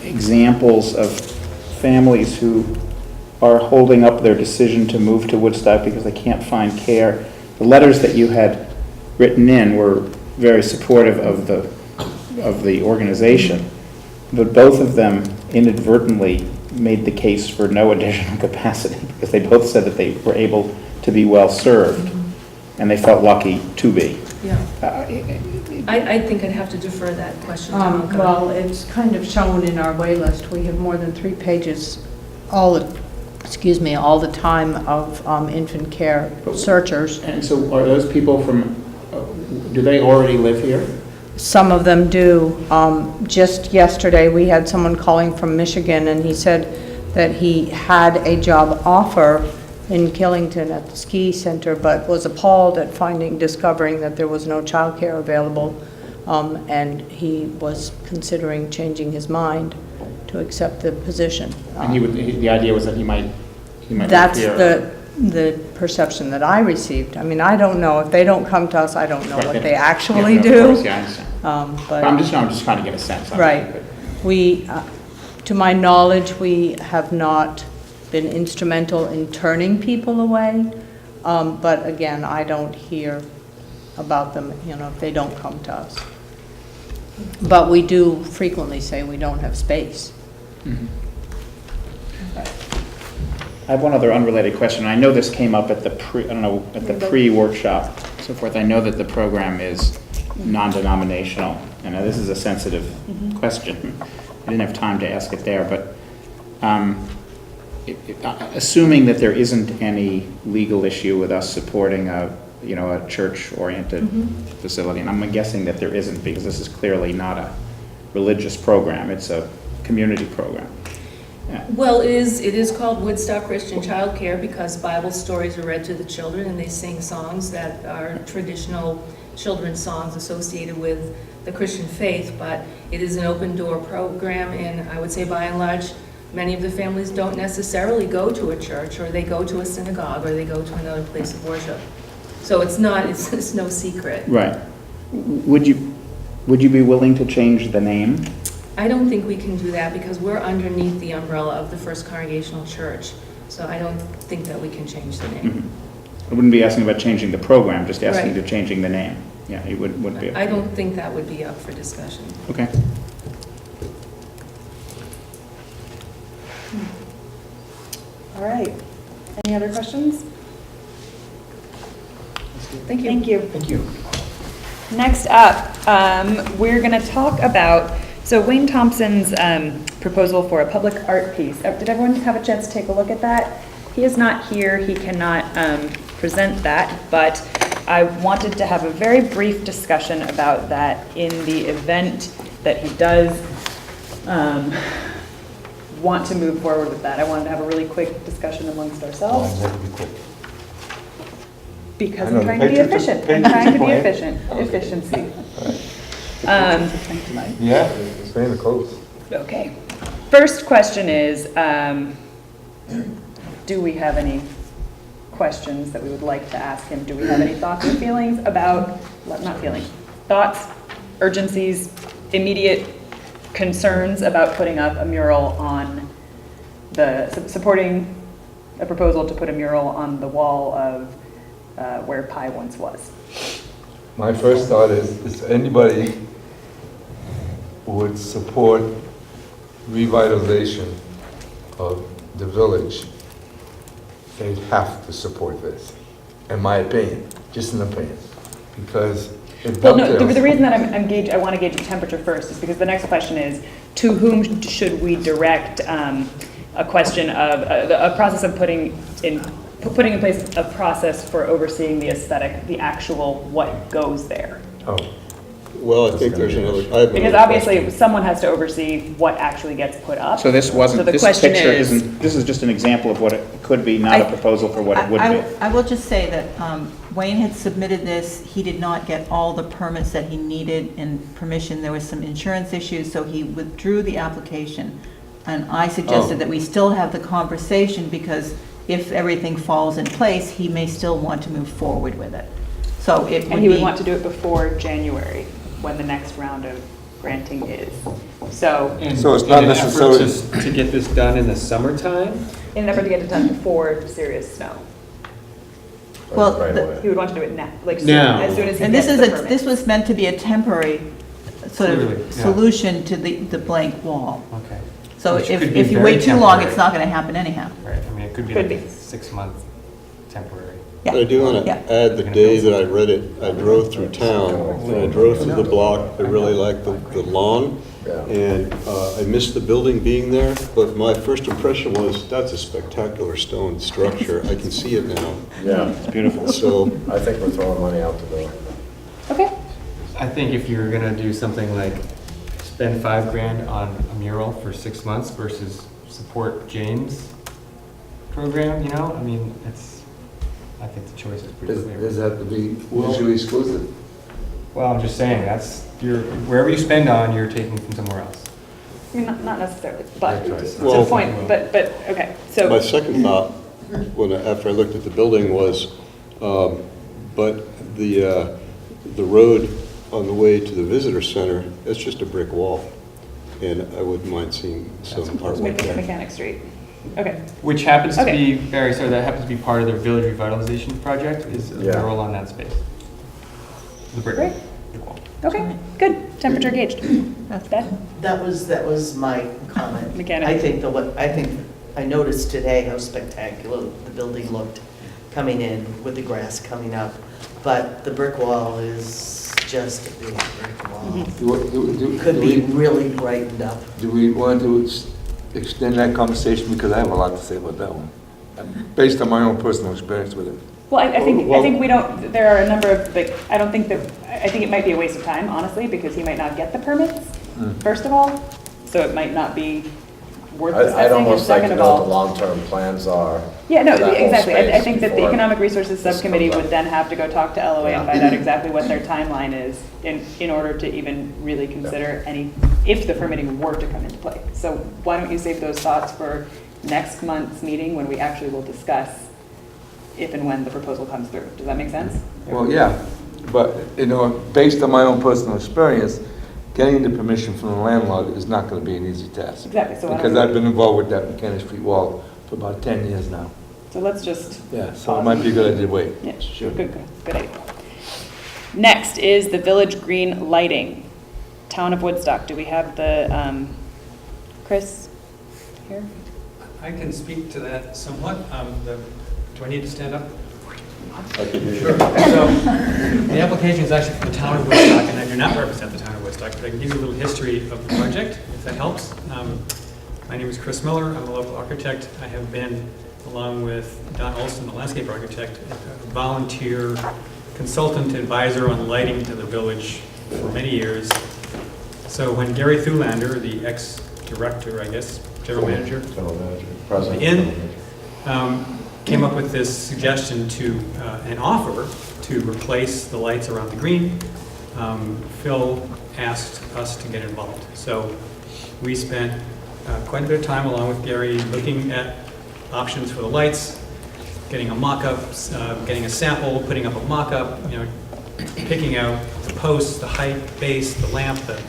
examples of families who are holding up their decision to move to Woodstock because they can't find care? The letters that you had written in were very supportive of the organization, but both of them inadvertently made the case for no additional capacity because they both said that they were able to be well served, and they felt lucky to be. Yeah. I think I'd have to defer that question to Malcolm. Well, it's kind of shown in our wait list. We have more than 3 pages all the time of infant care searchers. And so are those people from, do they already live here? Some of them do. Just yesterday, we had someone calling from Michigan, and he said that he had a job offer in Killington at the ski center, but was appalled at discovering that there was no childcare available, and he was considering changing his mind to accept the position. And the idea was that he might That's live here. the perception that I received. I mean, I don't know. If they don't come to us, I don't know Right, what yeah. they actually Yeah, do. of course, yeah, I understand. But I'm just trying to get a sense. right. We, to my knowledge, we have not been instrumental in turning people away. But again, I don't hear about them, if they don't come to us. But we do frequently say we don't have space. Mhm. I have one other unrelated question. I know this came up at the pre-workshop, so forth. I know that the program is non-denominational, and this is a sensitive question. I didn't have time to ask it there, but assuming that there isn't any legal issue with us supporting a church-oriented facility, and I'm guessing that there isn't because this is clearly not a religious program, it's a community program. Yeah. Well, it is called Woodstock Christian Child Care because Bible stories are read to the children and they sing songs that are traditional children's songs associated with the Christian faith, but it is an open door program, and I would say by and large, many of the families don't necessarily go to a church, or they go to a synagogue, or they go to another place of worship. So it's no secret. Right. Would you be willing to change the name? I don't think we can do that because we're underneath the umbrella of the First Congregational Church. So I don't think that we can change the name. Mm-hmm. I wouldn't be asking about changing the program, just asking Right. to changing the name. Yeah, it wouldn't be. I don't think that would be up for discussion. Okay. All right. Any other questions? Thank you. Thank you. Thank you. Next up, we're going to talk about, so Wayne Thompson's proposal for a public art piece. Did everyone have a chance to take a look at that? He is not here. He cannot present that, but I wanted to have a very brief discussion about that in the event that he does want to move forward with that. I wanted to have a really quick discussion amongst ourselves. Because I'm trying to be efficient. I'm trying to be efficient. Efficiency. Yeah, it's paying the close. Okay. First question is, do we have any questions that we would like to ask him? Do we have any thoughts or feelings about, not feelings, thoughts, urgencies, immediate concerns about putting up a mural on supporting a proposal to put a mural on the wall of where Pi once was? My first thought is anybody would support revitalization of the village, they'd have to support this, in my opinion, just an opinion, because it Well, no, the dovetails. reason that I want to gauge the temperature first is because the next question is, to whom should we direct a question of, a process of putting in place a process for overseeing the aesthetic, the actual what goes there? Oh, Well, I think there's another, I have Because another obviously, question. someone has to oversee what actually gets put up. So this wasn't, So the this question picture is- isn't, this is just an example of what it could be, not a proposal for what it would be. I will just say that Wayne had submitted this, he did not get all the permits that he needed and permission, there was some insurance issues, so he withdrew the application. And I suggested that we still have the conversation, because if everything falls in place, he may still want to move forward with it. So it would be. And he would want to do it before January, when the next round of granting is. So, So it's not in an effort necessarily- to get this done in the summertime? in an effort to get it done before serious snow. Well, Right the- away. He would want to do it now, like soon, Now. as soon as he And gets this the is, permit. this was meant to be a temporary sort Clearly, of yeah. solution to the blank wall. Okay. So Which if could be if you very wait too long, it's temporary. not going to happen anyhow. Right, I mean, it could be Could like be. a 6-month temporary. Yeah. I do want to Yeah. add the day that I read it, I drove through town, and I drove through the block, I really liked the lawn, Yeah. and I missed the building being there, but my first impression was, that's a spectacular stone structure, I can see it now. Yeah, It's beautiful. So, I think we're throwing money out the door. Okay, I think if you're gonna do something like spend $5,000 on a mural for 6 months versus support James' program, you know, I mean, I think the choice is pretty clear. Does that have to be mutually exclusive? Well, I'm just saying, wherever you spend on, you're taking from somewhere else. I mean, not necessarily, but, Good choice. to the Well- point, but, okay, so. my second thought, after I looked at the building was, but the road on the way to the visitor center, it's just a brick wall, and I wouldn't mind seeing some artwork there. Mechanic Street. Okay, Which happens to Okay. be, Barry, sorry, that happens to be part of their village revitalization project, is a Yeah. mural on that space. The brick. Great. brick wall. okay, good, temperature gauged. Beth? That was my comment. Mechanic. I think I noticed today how spectacular the building looked coming in with the grass coming up, but the brick wall is just a big brick wall. Could be really brightened up. Do we want to extend that conversation, because I have a lot to say about that one, based on my own personal experience with it. Well, I think we don't, there are a number of, like, I think it might be a waste of time, honestly, because he might not get the permits, first of all, so it might not be worth I'd discussing, and almost like to second of know what the all. long-term plans are. Yeah, no, for that whole exactly, I space think that the before Economic Resources this Subcommittee comes up. would then have to go talk to LOA and Yeah. find out exactly what their timeline is in order to even really consider if the permitting were to come into play. So why don't you save those thoughts for next month's meeting, when we actually will discuss if and when the proposal comes through. Does that make sense? Well, yeah, but, based on my own personal experience, getting the permission from the landlord is not gonna be an easy task. Exactly, so why don't Because we- I've been involved with that Mechanic Street wall for about 10 years now. So let's just. Yeah, so it might be a good idea to wait. Yeah, sure, good idea. Next is the village green lighting. Town of Woodstock, do we have the, Chris here? I can speak to that somewhat. Do I need to stand up? I could hear you. Sure. So, the application is actually for the town of Woodstock, and I do not represent the town of Woodstock, but I can give you a little history of the project, if that helps. My name is Chris Miller. I'm a local architect. I have been, along with Don Olson, the landscape architect, a volunteer consultant advisor on lighting to the village for many years. So when Gary Thulander, the ex-director, I guess, general manager, President. came up with this suggestion to, an offer to replace the lights around the green, Phil asked us to get involved. So we spent quite a bit of time along with Gary looking at options for the lights, getting a mock-up, getting a sample, putting up a mock-up, picking out the posts, the height, base, the lamp, the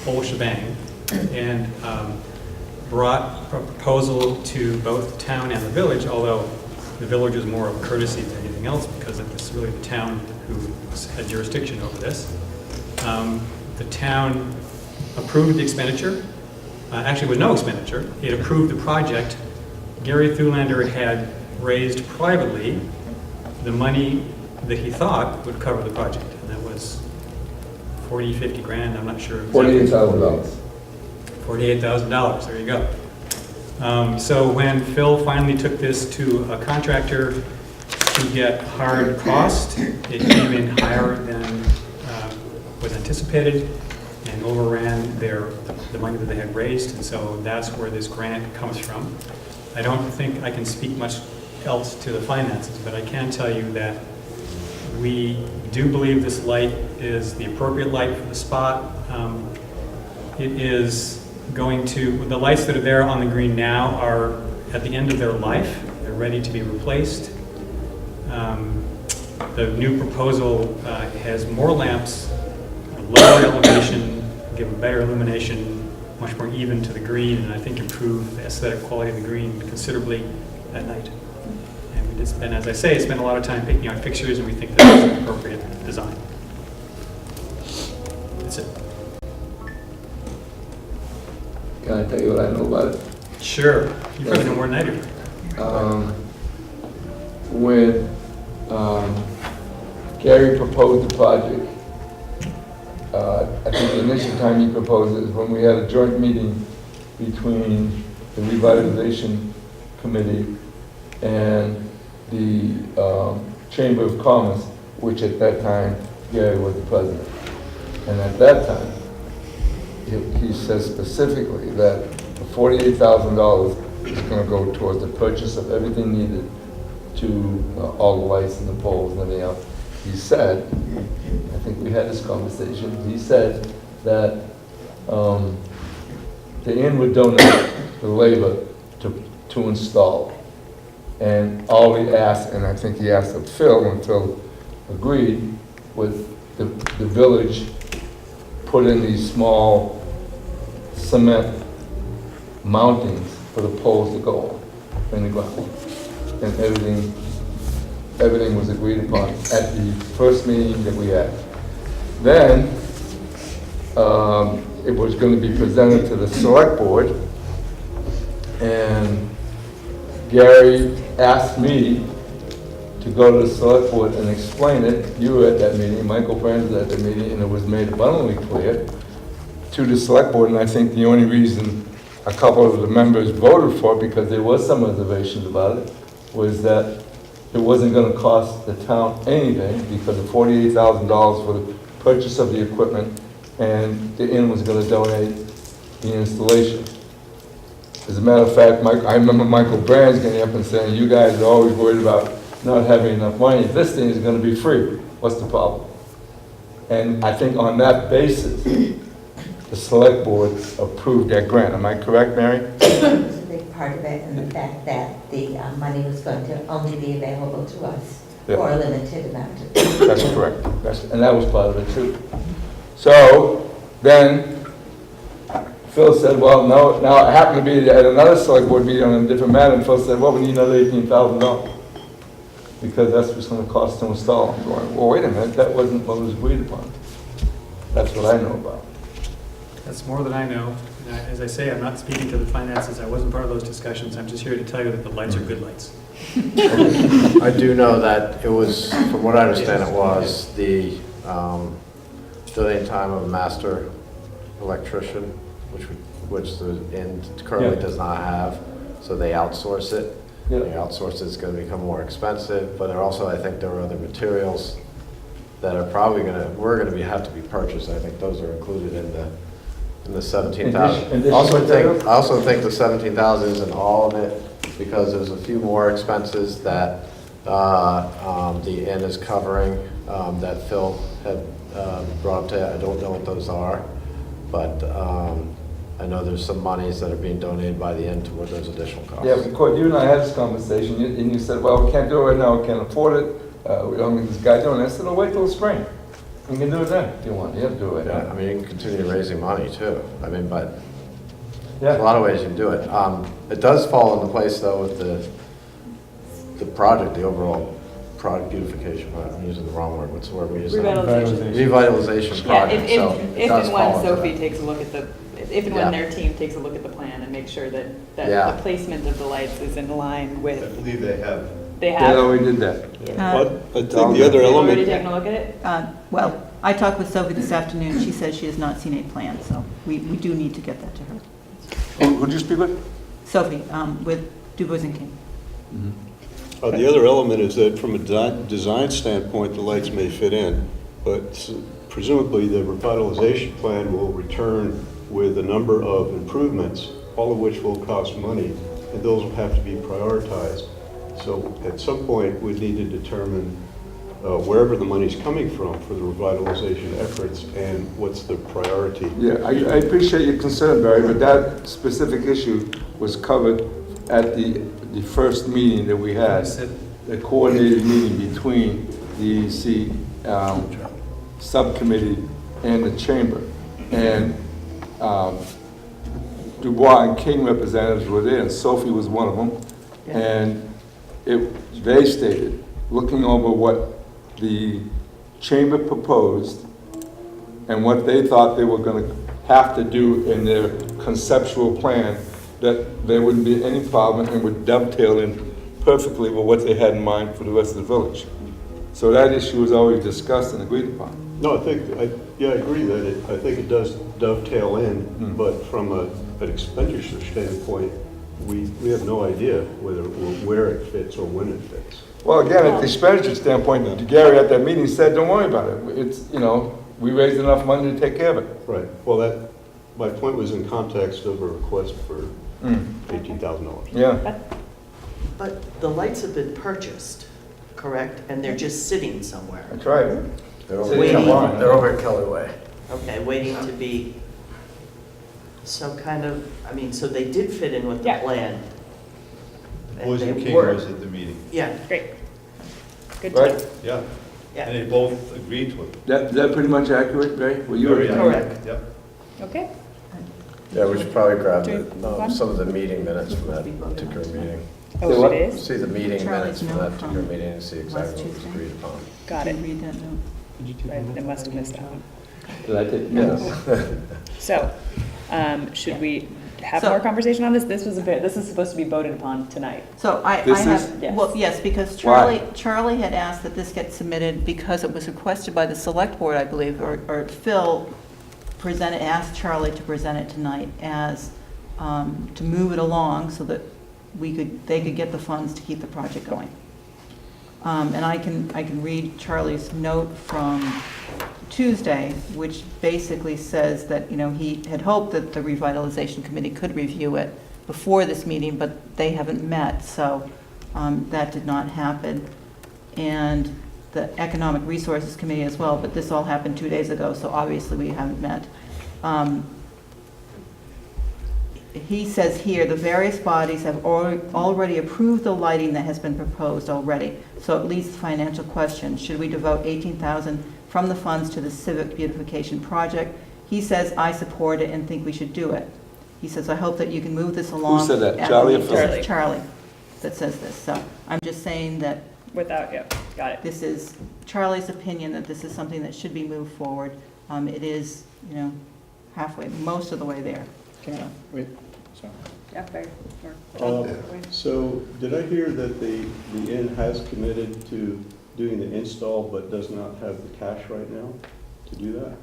whole shebang, and brought a proposal to both the town and the village, although the village is more of a courtesy than anything else because it's really the town who had jurisdiction over this. The town approved the expenditure. Actually, with no expenditure. It approved the project. Gary Thulander had raised privately the money that he thought would cover the project, and that was 40, 50 grand, I'm not sure. $48,000. $48,000, there you go. So when Phil finally took this to a contractor to get hard cost, it came in higher than was anticipated and overran the money that they had raised, and so that's where this grant comes from. I don't think I can speak much else to the finances, but I can tell you that we do believe this light is the appropriate light for the spot. It is going to, the lights that are there on the green now are at the end of their life. They're ready to be replaced. The new proposal has more lamps, a lower elevation, give a better illumination, much more even to the green, and I think improve the aesthetic quality of the green considerably at night. And we did spend, as I say, spend a lot of time picking out fixtures, and we think that is an appropriate design. That's it. Can I tell you what I know about it? Sure. You probably know more than I do. When Gary proposed the project, I think the initial time he proposed it is when we had a joint meeting between the revitalization committee and the Chamber of Commerce, which at that time Gary was the president. And at that time, he says specifically that the $48,000 is going to go towards the purchase of everything needed to all the lights and the poles and everything else. He said, I think we had this conversation, he said that the inn would donate the labor to install. And all he asked, and I think he asked of Phil, and Phil agreed, was the village put in these small cement mountings for the poles to go in the ground. And everything was agreed upon at the first meeting that we had. Then it was going to be presented to the select board, and Gary asked me to go to the select board and explain it. You were at that meeting, Michael Burns was at the meeting, and it was made abundantly clear to the select board, and I think the only reason a couple of the members voted for it, because there was some reservations about it, was that it wasn't going to cost the town anything because of $48,000 for the purchase of the equipment, and the inn was going to donate the installation. As a matter of fact, I remember Michael Brands getting up and saying, you guys are always worried about not having enough money. This thing is going to be free. What's the problem? And I think on that basis, the select board approved that grant. Am I correct, Mary? It was a big part of it, and the fact that the money was going to only be available to us for a limited amount. That's correct. And that was part of it too. So then Phil said, well, no, now I happen to be at another select board meeting on a different matter, and Phil said, well, we need another $18,000 because that's what's going to cost to install. I'm going, well, wait a minute, that wasn't what was agreed upon. That's what I know about. That's more than I know. As I say, I'm not speaking to the finances. I wasn't part of those discussions. I'm just here to tell you that the lights are good lights. I do know that it was, from what I understand, it was the filling time of a master electrician, which the inn currently does not have, so they outsource it. They outsource it's going to become more expensive, but also I think there are other materials that are probably have to be purchased. I think those are included in the 17,000. I also think the 17,000 isn't all of it, because there's a few more expenses that the inn is covering, that Phil had brought up to. I don't know what those are, but I know there's some monies that are being donated by the inn toward those additional costs. Yeah, because you and I had this conversation, and you said, well, we can't do it right now, we can't afford it, we don't need this guy doing it. I said, well, wait till the spring. You can do it then if you want, you have to do it. Yeah, I mean, you can continue raising money too. I mean, but Yeah. there's a lot of ways you can do it. It does fall into place though with the project, the overall product beautification. I'm using the wrong word. What's the word we use? Revitalization. Revitalization Yeah, project. So it if does and fall when into Sophie that. takes a look at if and Yeah. when their team takes a look at the plan and makes sure that Yeah. the placement of the lights is in line I with, believe they have. they Yeah, have. we did that. But I think the other You've already element, taken a look at it? Well, I talked with Sophie this afternoon. She says she has not seen a plan, so we do need to get that to her. Who'd you speak with? Sophie, with DuBois and King. the other element is that from a design standpoint, the lights may fit in, but presumably the revitalization plan will return with a number of improvements, all of which will cost money, and those will have to be prioritized. So at some point, we need to determine wherever the money's coming from for the revitalization efforts and what's the priority. Yeah, I appreciate your concern, Barry, but that specific issue was covered at the first meeting that we had, the coordinated meeting between the EDC subcommittee and the chamber. And Dubois and King representatives were there, and Sophie was one of them. And they stated, looking over what the chamber proposed and what they thought they were going to have to do in their conceptual plan, that there wouldn't be any problem and would dovetail in perfectly with what they had in mind for the rest of the village. So that issue was always discussed and agreed upon. No, I agree that I think it does dovetail in, but from an expenditure standpoint, we have no idea where it fits or when it fits. Well, again, at the expenditure standpoint, Gary at that meeting said, don't worry about it. It's, we raised enough money to take care of it. Right. Well, my point was in context of a request for $18,000. Yeah. But the lights have been purchased, correct? And they're just sitting somewhere. That's right. They're Waiting. over at Kelly Way. Okay, waiting to be some kind of, so they did fit in with the Yeah. plan. And Boys and they King were. was at the meeting. Yeah, Great. Good to Right? know. Yeah. yeah. And they both agreed to it. Is that pretty much accurate, Ray? Well, you Very were Correct. Yep. Okay. Yeah, we should probably grab Do we move on? some of the meeting minutes from that particular meeting. Oh, what? it is? See the meeting Charlie's minutes from note that particular from meeting and see last exactly what was Tuesday. agreed upon. Got Did it. you read that note? I must have missed that one. Did I take Yes. So, should we have So- more conversation on this? This is supposed to be voted upon tonight. So I This have, is- Yes. well, yes, because Why? Charlie had asked that this get submitted because it was requested by the select board, I believe, or Phil asked Charlie to present it tonight as, to move it along so that they could get the funds to keep the project going. And I can read Charlie's note from Tuesday, which basically says that, he had hoped that the revitalization committee could review it before this meeting, but they haven't met, so that did not happen. And the Economic Resources Committee as well, but this all happened 2 days ago, so obviously we haven't met. He says here, the various bodies have already approved the lighting that has been proposed already, so at least financial question, should we devote $18,000 from the funds to the civic beautification project? He says, I support it and think we should do it. He says, I hope that you can move this along. said that? at the Charlie or meeting." Phil? Charlie. Charlie that says this, so I'm just saying that Without, yeah, got it. this is Charlie's opinion that this is something that should be moved forward. It is, halfway, most of the way there. So. Yeah, fair. So did I hear that the inn has committed to doing the install but does not have the cash right now to do that?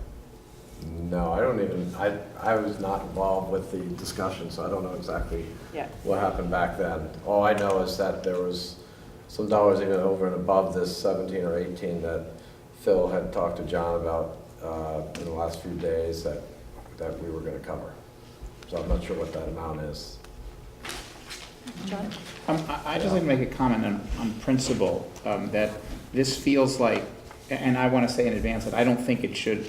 No, I was not involved with the discussion, so I don't know exactly Yeah. what happened back then. All I know is that there was some dollars even over and above this 17 or 18 that Phil had talked to John about in the last few days that we were going to cover. So I'm not sure what that amount is. John? I just like to make a comment on principle, that this feels like, and I want to say in advance that I don't think it should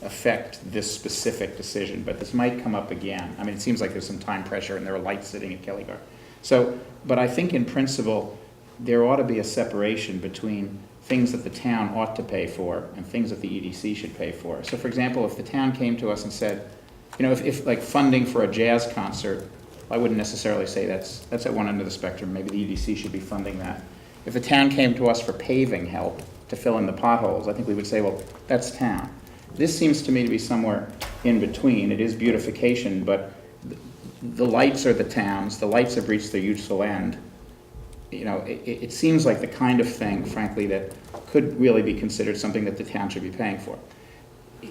affect this specific decision, but this might come up again. I mean, it seems like there's some time pressure and there are lights sitting at Kellygar. So, but I think in principle, there ought to be a separation between things that the town ought to pay for and things that the EDC should pay for. So for example, if the town came to us and said, you know, if like funding for a jazz concert, I wouldn't necessarily say that's at one end of the spectrum. Maybe the EDC should be funding that. If the town came to us for paving help to fill in the potholes, I think we would say, well, that's town. This seems to me to be somewhere in between. It is beautification, but the lights are the town's. The lights have reached their useful end. You know, it seems like the kind of thing, frankly, that could really be considered something that the town should be paying for.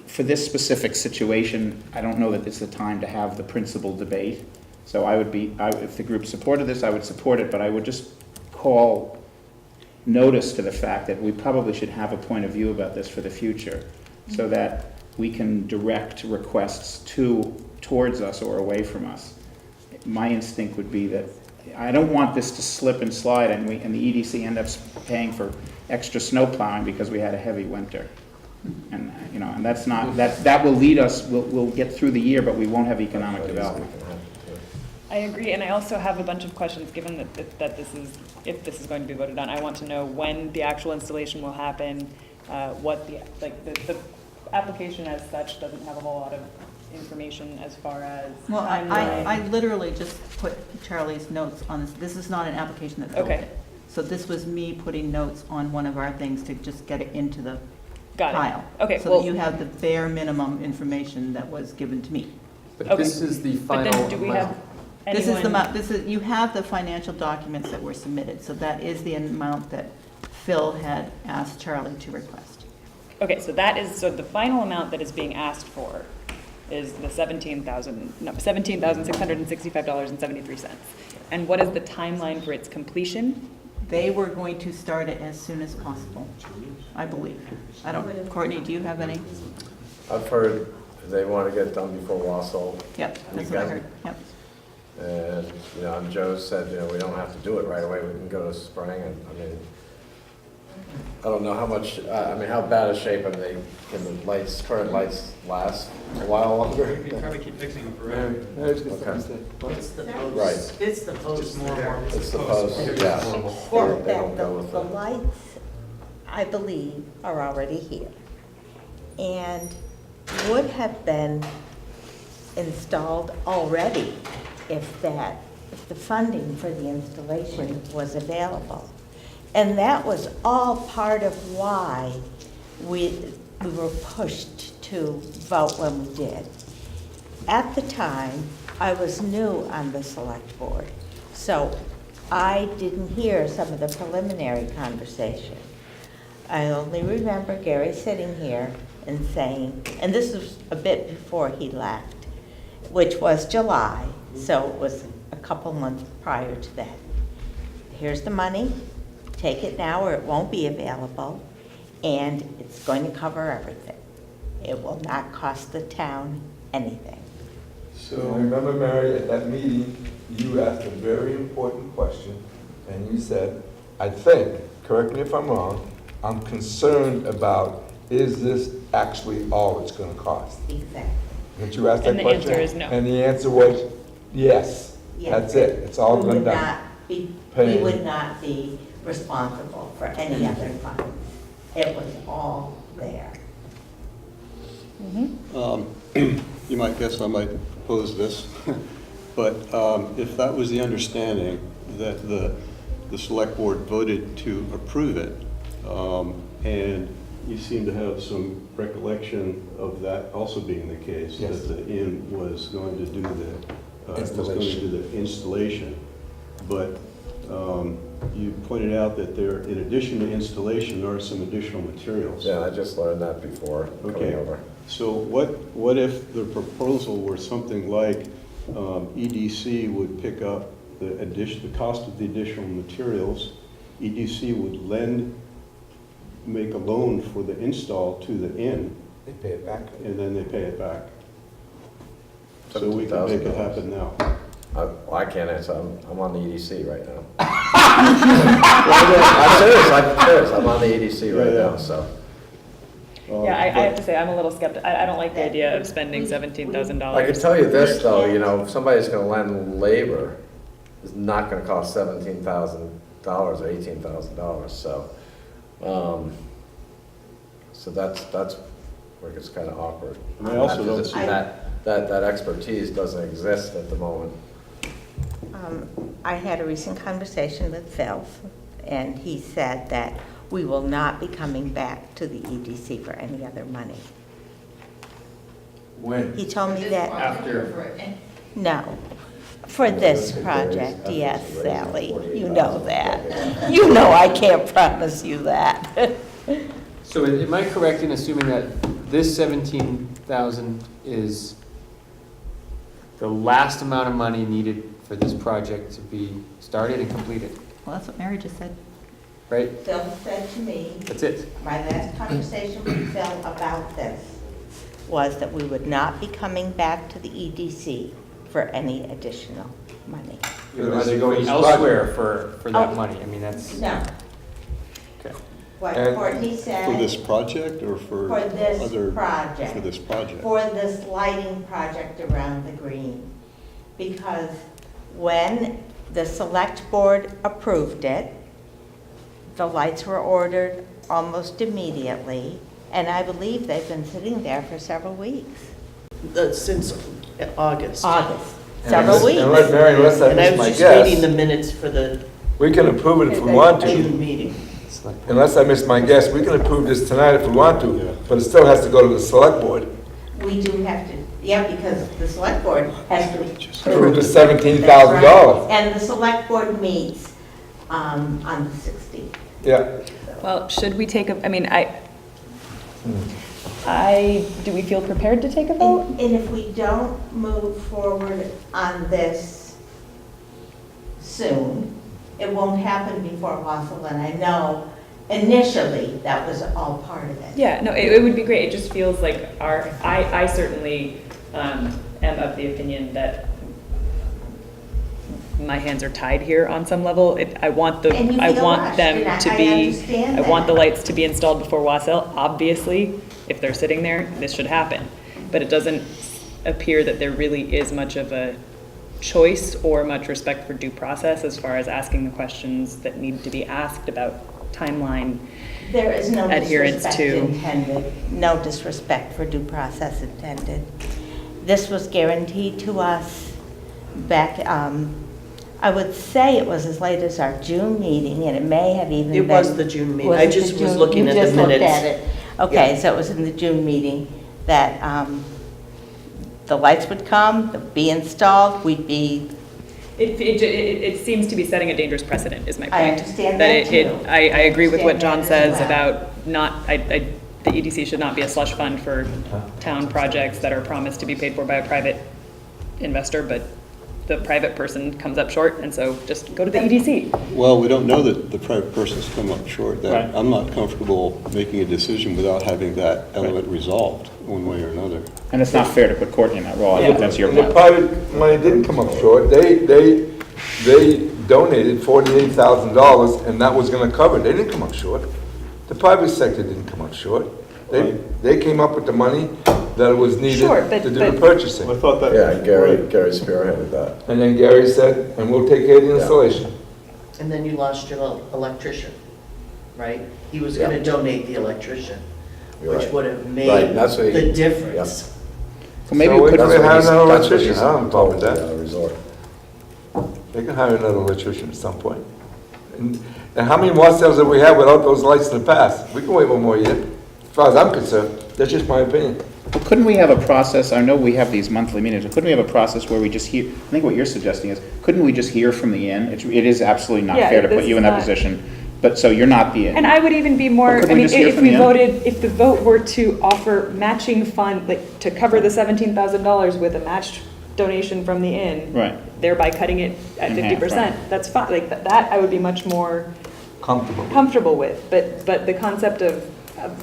For this specific situation, I don't know that it's the time to have the principal debate. So if the group supported this, I would support it, but I would just call notice to the fact that we probably should have a point of view about this for the future, so that we can direct requests towards us or away from us. My instinct would be that I don't want this to slip and slide and the EDC end up paying for extra snow plowing because we had a heavy winter. And you know, and that's not, that will lead us, we'll get through the year, but we won't have economic development. I agree, and I also have a bunch of questions, given that this is, if this is going to be voted on. I want to know when the actual installation will happen, what the application as such doesn't have a whole lot of information as far as. Well, I literally just put Charlie's notes on this. This is not an application that filled it. So this was me putting notes on one of our things to just get it into the pile. Okay, so that you have the bare minimum information that was given to me. But this is the final But then do we have This is anyone? you have the financial documents that were submitted, so that is the amount that Phil had asked Charlie to request. Okay, so the final amount that is being asked for is the $17,665.73. And what is the timeline for its completion? They were going to start it as soon as possible, I believe. Courtney, do you have any? I've heard they want to get it done before Wausau. Yep, that's what I heard, yep. And, you know, and Joe said, you know, we don't have to do it right away, we can go to spring, and, I mean, I don't know how much, how bad a shape, can the current lights last a while longer? You can probably keep fixing them forever. It's the post. Right. It's the post. Just more and more. It's the post, yeah. Well, They don't go with the it. lights, I believe, are already here and would have been installed already if the funding for the installation was available. And that was all part of why we were pushed to vote when we did. At the time, I was new on the select board, so I didn't hear some of the preliminary conversation. I only remember Gary sitting here and saying, and this was a bit before he left, which was July, so it was a couple months prior to that. Here's the money, take it now or it won't be available, and it's going to cover everything. It will not cost the town anything. So remember, Mary, at that meeting, you asked a very important question, and you said, I think, correct me if I'm wrong, I'm concerned about, is this actually all it's going to cost? Exactly. Did you ask that And the question? answer is no. And the answer was yes. Yes. That's it. It's all We been would done. not be, Paying. we would not be responsible for any other funds. It was all there. You might guess I might propose this, but if that was the understanding, that the select board voted to approve it, and you seem to have some recollection of that also being the case, Yes. that the inn was going to do the installation. But you pointed out that there, in addition to installation, there are some additional materials. Yeah, I just learned that before coming Okay. over. So what if the proposal were something like EDC would pick up the cost of the additional materials, EDC would lend make a loan for the install to the inn, They pay it back. and then they pay it back. So we can make it happen now. Well, I can't answer, I'm on the EDC right now. I'm serious, I'm on the EDC right now, so. Yeah, I have to say, I'm a little skeptical. I don't like the idea of spending $17,000. I can tell you this, though, you know, if somebody's gonna lend labor, it's not gonna cost $17,000 or $18,000, so. So that's where it gets kind of awkward. And I also don't see- That expertise doesn't exist at the moment. I had a recent conversation with Phil, and he said that we will not be coming back to the EDC for any other money. When? He told me that, After. no, for this project, yes, Sally, you know that. You know I can't promise you that. So am I correct in assuming that this 17,000 is the last amount of money needed for this project to be started and completed, Well, that's what Mary just said. right? Phil said to me, That's it? my last conversation with Phil about this was that we would not be coming back to the EDC for any additional money. Are they going elsewhere for that money? I mean, that's, No. okay. What And Courtney said. For this project or for For this other? project. For this project. For this lighting project around the green. Because when the select board approved it, the lights were ordered almost immediately, and I believe they've been sitting there for several weeks. Since August. August, several weeks. And let Mary, unless I And I miss my was just reading the guess, minutes for the we can approve it if we want to. June meeting. Unless I miss my guess, we can approve this tonight if we want to, but it still has to go to the select board. We do have to, yeah, because the select board has to. Approve the $17,000. And the select board meets on the 16th. Yeah. Well, should we take a, I mean, do we feel prepared to take a vote? And if we don't move forward on this soon, it won't happen before Wausau, and I know initially that was all part of it. Yeah, no, it would be great. It just feels like I certainly am of the opinion that my hands are tied here on some level. I want And you I feel want rushed, them and to I be, understand I want that. the lights to be installed before Wausau. Obviously, if they're sitting there, this should happen. But it doesn't appear that there really is much of a choice or much respect for due process as far as asking the questions that need to be asked about timeline. There is no Adherence disrespect to- intended, no disrespect for due process intended. This was guaranteed to us back, I would say it was as late as our June meeting, and it may have even been. It was the June meeting. Was I it just the was June- looking you at the just looked minutes. at it. Okay, Yeah. so it was in the June meeting that the lights would come, they'd be installed, we'd be. It seems to be setting a dangerous precedent, is my point. I understand that too. I agree with what John understand that says as well. about not, the EDC should not be a slush fund for town projects that are promised to be paid for by a private investor, but the private person comes up short, and so just go to the EDC. Well, we don't know that the private person's come up short. Right. That I'm not comfortable making a decision without having that element resolved one way or another. And it's not fair to put Courtney in that role. I think that's your And the point. private money didn't come up short. They donated $48,000, and that was gonna cover it. They didn't come up short. The private sector didn't come up short. They came up with the money that was needed Sure, to but- do the but- purchasing. I thought that. Yeah, Gary spearheaded that. And then Gary said, and we'll take care of the installation. And then you lost your electrician, right? He was Yeah. gonna donate the electrician, You're which right. would have Right, made that's what he- the difference. Well, maybe So we we could, can That's what hire he's- another that's what electrician. he's I don't have a problem with told that. the resort. They can hire another electrician at some point. And how many Wausau's have we had without those lights in the past? We can wait one more year, as far as I'm concerned. That's just my opinion. well, couldn't we have a process, I know we have these monthly meetings, but couldn't we have a process where we just hear, I think what you're suggesting is, couldn't we just hear from the inn? It is absolutely not Yeah, fair to put this you in is that not- position, but, so you're not the inn. And I would even be more, Well, could I we mean, just hear if from we the end? if the vote were to offer matching fund, like, to cover the $17,000 with a matched donation from the inn. Right. Thereby cutting it at In half, 50%, right. that's fine, like, that I would be much more Comfortable. with, but the concept of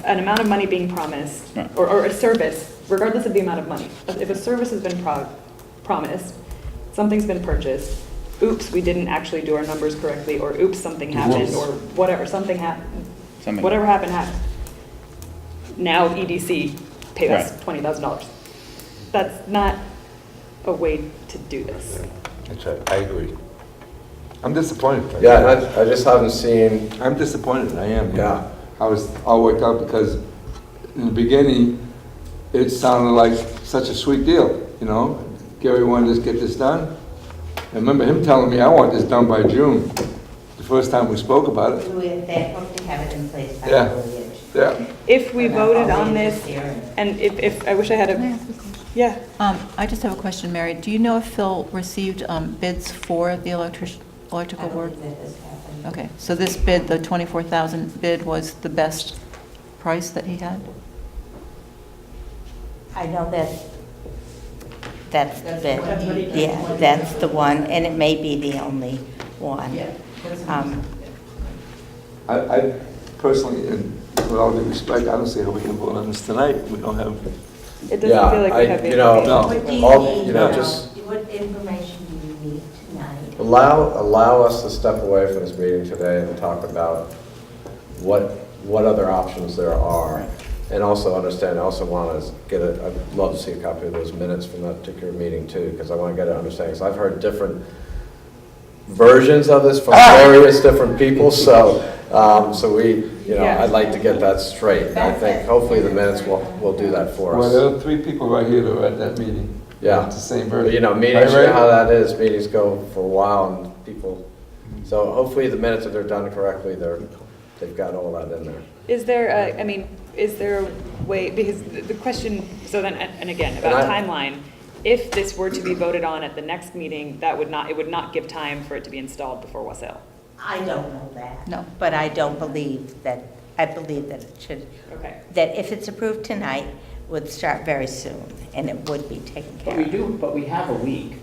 an amount of money being promised, or a service, regardless of the amount of money. If a service has been promised, something's been purchased, oops, we didn't actually do our numbers correctly, or oops, something happened, or whatever, something happened, whatever happened. Now EDC paid us $20,000. That's not a way to do this. That's right, I agree. I'm disappointed. Yeah, I just haven't seen. I'm disappointed, I am. Yeah. I was all worked out because in the beginning, it sounded like such a sweet deal, you know? Gary wanted us to get this done. I remember him telling me, I want this done by June, the first time we spoke about it. They hope to have it in place by Yeah. foliage. Yeah. If we voted on this, and if, I wish I had Can I ask a question? yeah. I just have a question, Mary. Do you know if Phil received bids for the electrical work? Okay, so this bid, the 24,000 bid, was the best price that he had? I know that's the bid. Yeah, that's the one, and it may be the only one. I personally, and with all due respect, I don't see how we can vote on this tonight. We don't have. It doesn't feel like we have the What do you all, need? just What information do you need tonight? allow us to step away from this meeting today and talk about what other options there are. And also understand, I also want to get I'd love to see a copy of those minutes from that particular meeting too, because I want to get an understanding, because I've heard different versions of this from various different people, so we, I'd like to get that straight. And I think hopefully the minutes will do that for Well, us. there are 3 people right here that were at that meeting. Yeah. It's the same version. Meetings, Right, you know how that is, meetings go for a while and people, so hopefully the minutes, if they're done correctly, they've got all that in there. Is there a way, because the question, so then, and again, about timeline, if this were to be voted on at the next meeting, it would not give time for it to be installed before Wassail? I don't know that. No. But I believe that it should. Okay. That if it's approved tonight, would start very soon, and it would be taken care of. But we have a week.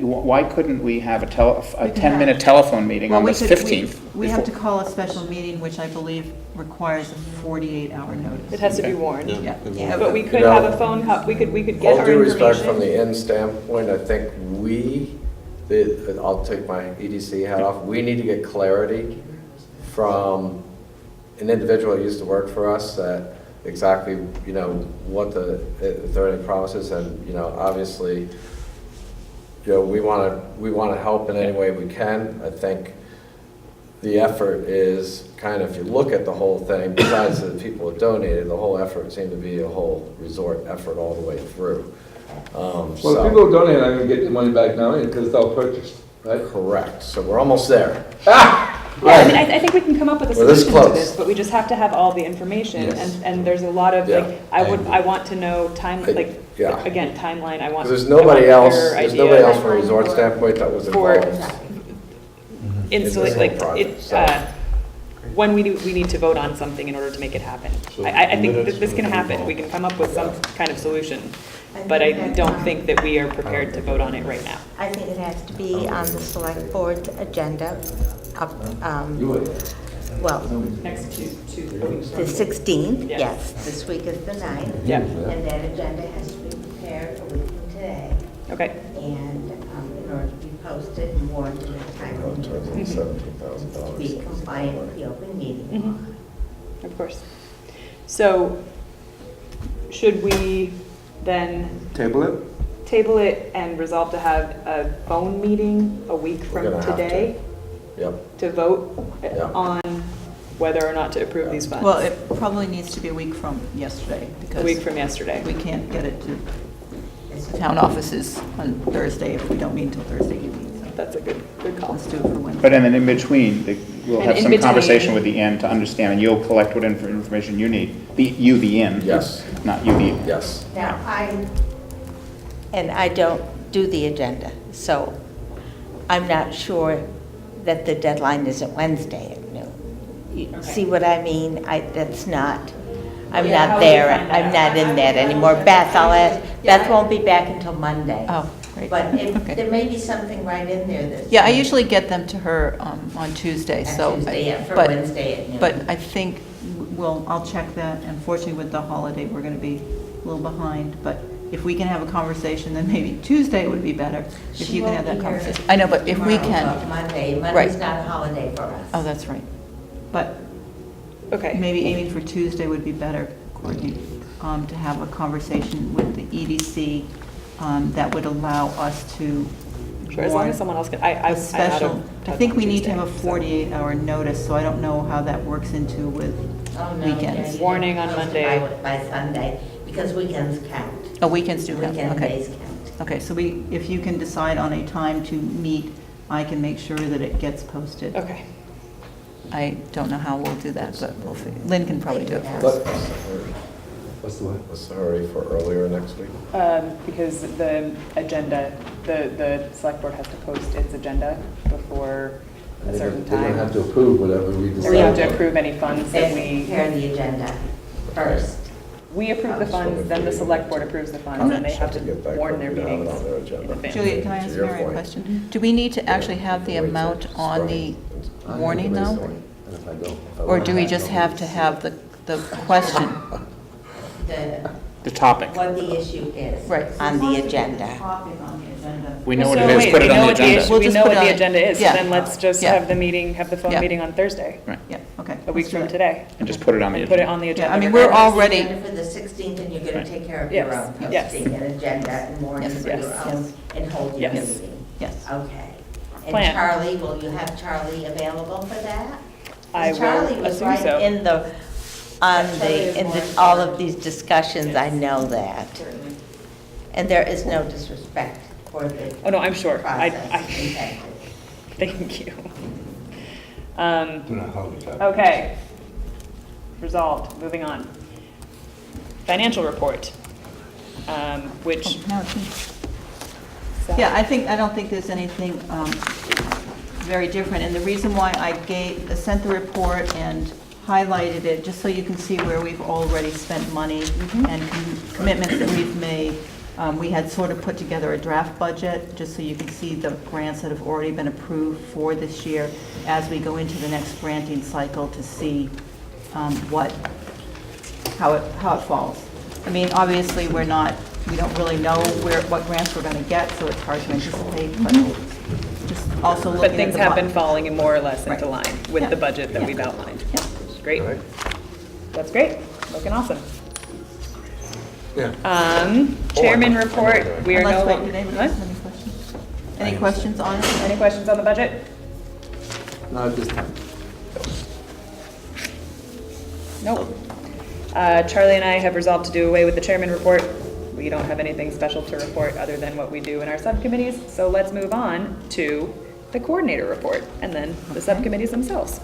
Why couldn't we have a 10-minute telephone meeting on the 15th? We have to call a special meeting, which I believe requires a 48-hour notice. It has to be warned. Yeah. But we could have a phone call, we could get All our due information. respect from the end standpoint, I think I'll take my EDC hat off, we need to get clarity from an individual who used to work for us that exactly, what if there are any promises, and, obviously, we want to help in any way we can. I think the effort is kind of, if you look at the whole thing, besides the people who donated, the whole effort seemed to be a whole resort effort all the way through. Well, the people who donate are going to get their money back now because it's all purchased, right? Correct. So we're almost there. Yeah, I mean, I think we can come up with a We're this solution to close. this, but we just have to have all the information, Yes. and there's a lot of, Yeah, I want to know yeah. again, timeline, I want. Because there's nobody I want else, clearer there's idea nobody else from a resort standpoint that was for involved. installate, whole project, so. When we need to vote on something in order to make it happen. So I think minutes that this can will be happen, involved. we can come up with some kind of solution, but I don't think that we are prepared to vote on it right now. I think it has to be on the select board's agenda of, You would. well, Next two weeks. the 16th, Yeah. yes. This week is the 9th. Yeah. And that agenda has to be prepared a week from today. Okay. And in order to be posted and warned in a timely to be $17,000. compliant with the open meeting law. Of course. So, should we then Table it? table it and resolve to have a phone meeting a week We're from gonna have to. today Yep. to vote Yeah. on whether or not to approve these funds? Well, it probably needs to be a week from yesterday, A because week from yesterday. we can't get it to town offices on Thursday if we don't meet until Thursday evening. So That's a good call. let's do it for Wednesday. But then in between, we'll And have in some between- conversation with the end to understand, and you'll collect what information you need. You, the end. Yes. Not you, the. Yes. Now, I don't do the agenda, so I'm not sure that the deadline isn't Wednesday at noon. You see what I mean? I'm Yeah, how not would you there, find that I'm not in that anymore. Beth, Beth won't be back until Monday. Oh, Right. But Okay. there may be something right in there that. Yeah, I usually get them to her on Tuesday, so. Tuesday, yeah, for but- Wednesday at noon. But I think, I'll check that. Unfortunately, with the holiday, we're going to be a little behind, but if we can have a conversation, then maybe Tuesday would be better, if She you can won't have that be here conversation. I know, but if we tomorrow, can. Monday, Right. Monday's not a holiday for us. Oh, that's right. But Okay. maybe aiming for Tuesday would be better, Courtney, to have a conversation with the EDC that would allow us to. Sure, as long warn as someone else can, a I'm special, out of I touch think on we need to have a Tuesday, so- 48-hour notice, so I don't know how that works into with Oh, no, weekends. yeah, Warning you on have to Monday. By Sunday, because weekends count. Oh, weekends do count, Weekend okay. days count. Okay, so if you can decide on a time to meet, I can make sure that it gets posted. Okay. I don't know how we'll do that, but we'll see. Lynn can probably do it for us. What's the what? What's the hurry for earlier next week? Because the agenda, the select board has to post its agenda before a certain They're gonna have time. to approve whatever we decide. We have to approve any funds They that have to we, prepare the agenda first. we approve the funds, then the select board approves the funds, and they have to get that warn their quick, we don't meetings have it on their agenda. in advance. Juliet, can I ask To your Mary a point. question? Do we need to actually have the amount on the warning though? And if I don't, if I Or want do we that, just I'll have to have the question? The topic. What the issue is. Right. On the agenda. We know what So it is, wait, put we it on know the what the agenda. issue- We'll We just know put what it the on- agenda is, so yeah. then let's just Yeah. have the meeting, have the phone Yeah. meeting on Thursday, Right, Yeah, okay. a week let's do from that. today. and just put it on the And put it agenda. on the Yeah, agenda. I mean, We're we're gonna- already, Agenda for the 16th, and you're going Right. to take care of Yes, your own yes. posting and agenda and warning Yes, for yes, your yes. own, and hold your Yes. meeting. yes. Okay. And Plan. Charlie, will you have Charlie available for that? I will Charlie was assume right so. in the, all of these discussions, I know that. And there is no disrespect for the Oh, no, I'm sure. process. I, intended. thank you. Do not hold me to that. Okay. Resolved, moving on. Financial report, which. Oh, now it's me. Yeah, I don't think there's anything very different, and the reason why I sent the report and highlighted it, just so you can see where we've already spent money and commitments that we've made. We had sort of put together a draft budget, just so you can see the grants that have already been approved for this year as we go into the next granting cycle to see how it falls. I mean, obviously, we don't really know what grants we're going to get, so it's hard to anticipate, but just also looking at But things the have been falling in more or less into Right. line with Yeah. the budget that Yeah. we've outlined. Yeah. Great. Right. That's great. Looking awesome. Yeah. Chairman report, we are no Unless, wait, longer. did anybody What? have any questions? Any questions on it? Any questions on the budget? Not at this time. Nope. Charlie and I have resolved to do away with the chairman report. We don't have anything special to report other than what we do in our subcommittees. So let's move on to the coordinator report and then the subcommittees themselves.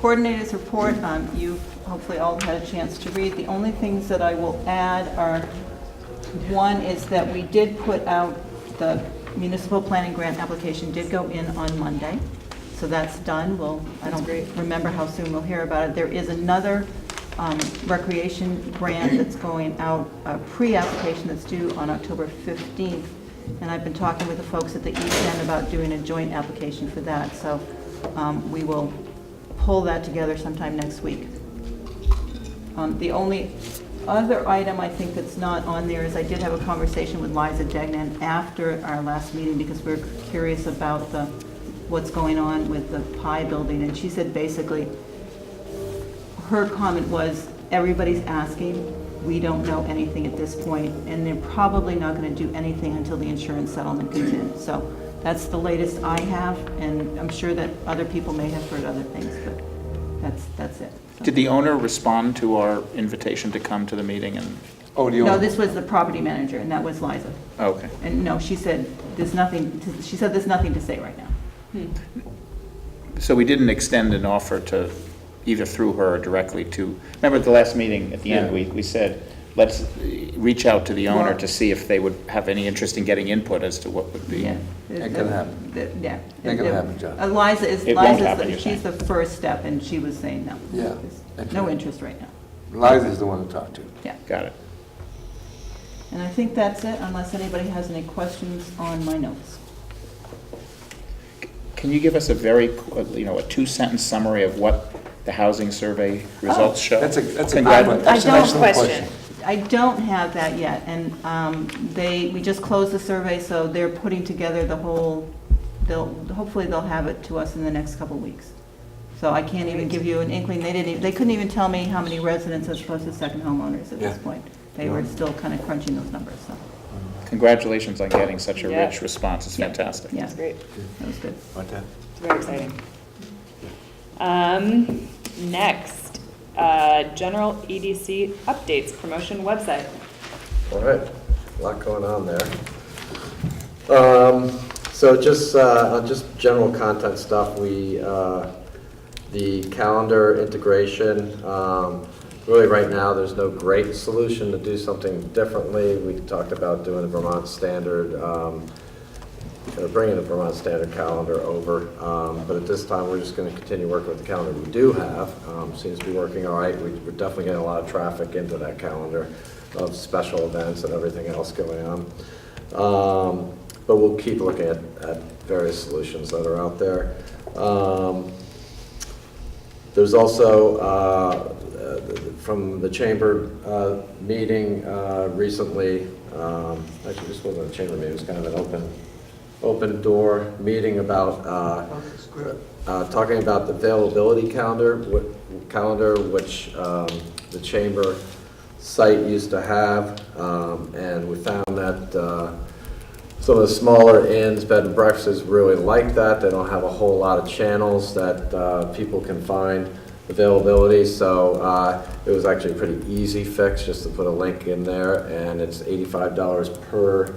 Coordinators report, you've hopefully all had a chance to read. The only things that I will add are, one is that we did put out, the municipal planning grant application did go in on Monday, so that's done. I don't remember how soon we'll hear about it. There is another recreation grant that's going out, a pre-application that's due on October 15th, and I've been talking with the folks at the East End about doing a joint application for that, so we will pull that together sometime next week. The only other item I think that's not on there is I did have a conversation with Liza Degnan after our last meeting because we're curious about what's going on with the Pi building, and she said basically her comment was, everybody's asking, we don't know anything at this point, and they're probably not going to do anything until the insurance settlement comes in. So that's the latest I have, and I'm sure that other people may have heard other things, but that's it. So. Did the owner respond to our invitation to come to the meeting? And No, this was the property manager, and that was Liza. oh, okay. And no, she said there's nothing to say right now. So we didn't extend an offer to either through her or directly to, remember at the last meeting at the end, we said, let's reach out to the owner to see if they would have any interest in getting input as to what would be. Yeah. Ain't gonna happen. Yeah. Ain't gonna happen, John. Liza is, It won't happen, you're she's the first step, and she was saying no. Yeah. There's no interest right now. Liza's the one to talk to. Yeah. Got it. And I think that's it, unless anybody has any questions on my notes. Can you give us a very, a two-sentence summary of what the housing survey results show? That's a good Congrats. one. I That's an don't excellent question. I don't have that yet, and we just closed the survey, so they're putting together the whole, hopefully they'll have it to us in the next couple of weeks. So I can't even give you an inkling, they couldn't even tell me how many residents as opposed to second homeowners at this point. They were still kind of crunching those numbers, so. Congratulations on getting such a Yeah. rich response, it's fantastic. Yeah, That's great. that was good. It's very exciting. Next, general EDC updates, promotion website. All right, a lot going on there. So just general content stuff, the calendar integration, really right now, there's no great solution to do something differently. We talked about doing a Vermont standard, bringing the Vermont standard calendar over, but at this time, we're just going to continue working with the calendar we do have. Seems to be working all right. We're definitely getting a lot of traffic into that calendar of special events and everything else going on. But we'll keep looking at various solutions that are out there. There's also, from the chamber meeting recently, actually this wasn't a chamber meeting, it was kind of an open door meeting about talking about the availability calendar, which the chamber site used to have, and we found that some of the smaller inns, bed and breakfasts really like that. They don't have a whole lot of channels that people can find availability, so it was actually a pretty easy fix just to put a link in there, and it's $85 per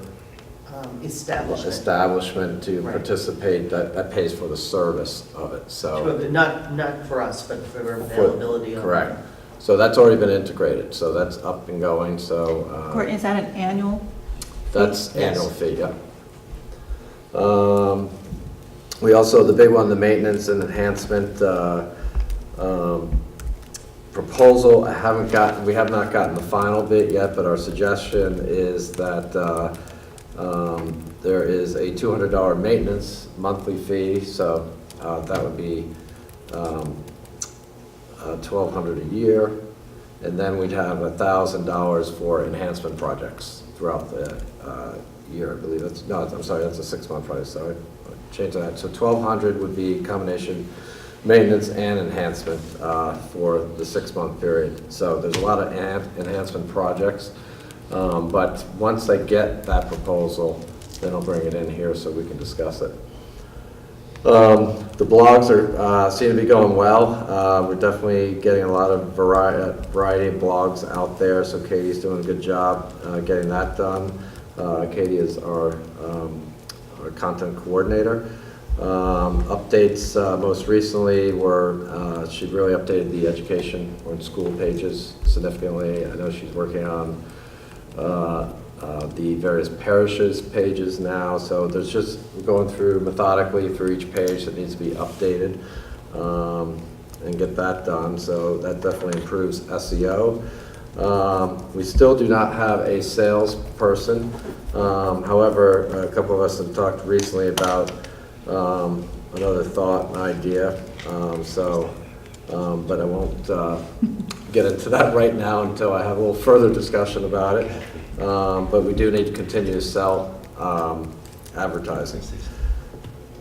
establishment to participate. That pays for the service of it. So Not for us, but for availability. Correct. So that's already been integrated. So that's up and going. So Is that an annual? that's annual fee. Yeah. We also, the big one, the maintenance and enhancement proposal. We have not gotten the final bit yet, but our suggestion is that there is a $200 maintenance monthly fee, so that would be $1,200 a year, and then we'd have $1,000 for enhancement projects throughout the year. I believe that's I'm sorry, that's a 6-month price. So I changed that. So $1,200 would be combination maintenance and enhancement for the 6-month period. So there's a lot of enhancement projects. But once they get that proposal, then I'll bring it in here so we can discuss it. The blogs seem to be going well. We're definitely getting a lot of variety of blogs out there, so Katie's doing a good job getting that done. Katie is our content coordinator. Updates most recently were she really updated the education or school pages significantly. I know she's working on the various parishes pages now, so there's just going through methodically through each page that needs to be updated and get that done, so that definitely improves SEO. We still do not have a salesperson. However, a couple of us have talked recently about another thought and idea, but I won't get into that right now until I have a little further discussion about it. But we do need to continue to sell advertising.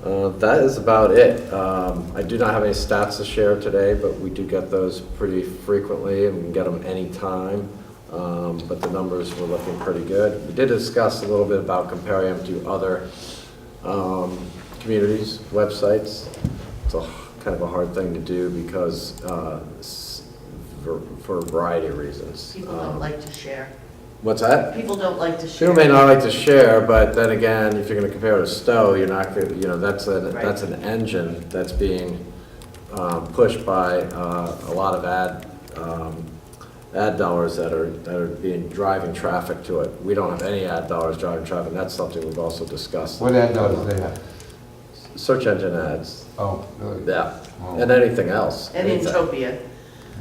That is about it. I do not have any stats to share today, but we do get those pretty frequently, and we can get them anytime. But the numbers were looking pretty good. We did discuss a little bit about comparing them to other communities' websites. It's kind of a hard thing to do because for a variety of reasons. People don't like to share. What's that? People don't like to share. People may not like to share, but then again, if you're going to compare it to Stowe, you're not going to, that's an engine that's being pushed by a lot of ad dollars that are driving traffic to it. We don't have any ad dollars driving traffic, and that's something we've also discussed. What ad dollars do they have? Search engine ads. Oh, really? Yeah, Oh. and anything else. And Anything. Utopia.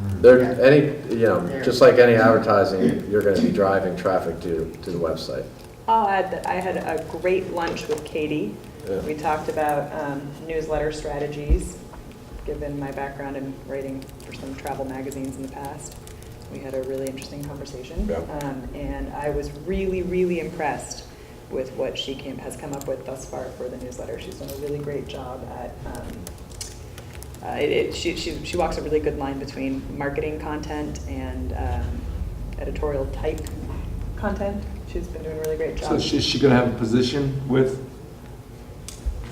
There, just like any advertising, you're gonna be driving traffic to the website. I'll add that I had a great lunch with Katie. Yeah. We talked about newsletter strategies, given my background in writing for some travel magazines in the past. We had a really interesting conversation. Yeah. And I was really, really impressed with what she has come up with thus far for the newsletter. She's done a really great job at, she walks a really good line between marketing content and editorial type content. She's been doing a really great job. So is she gonna have a position with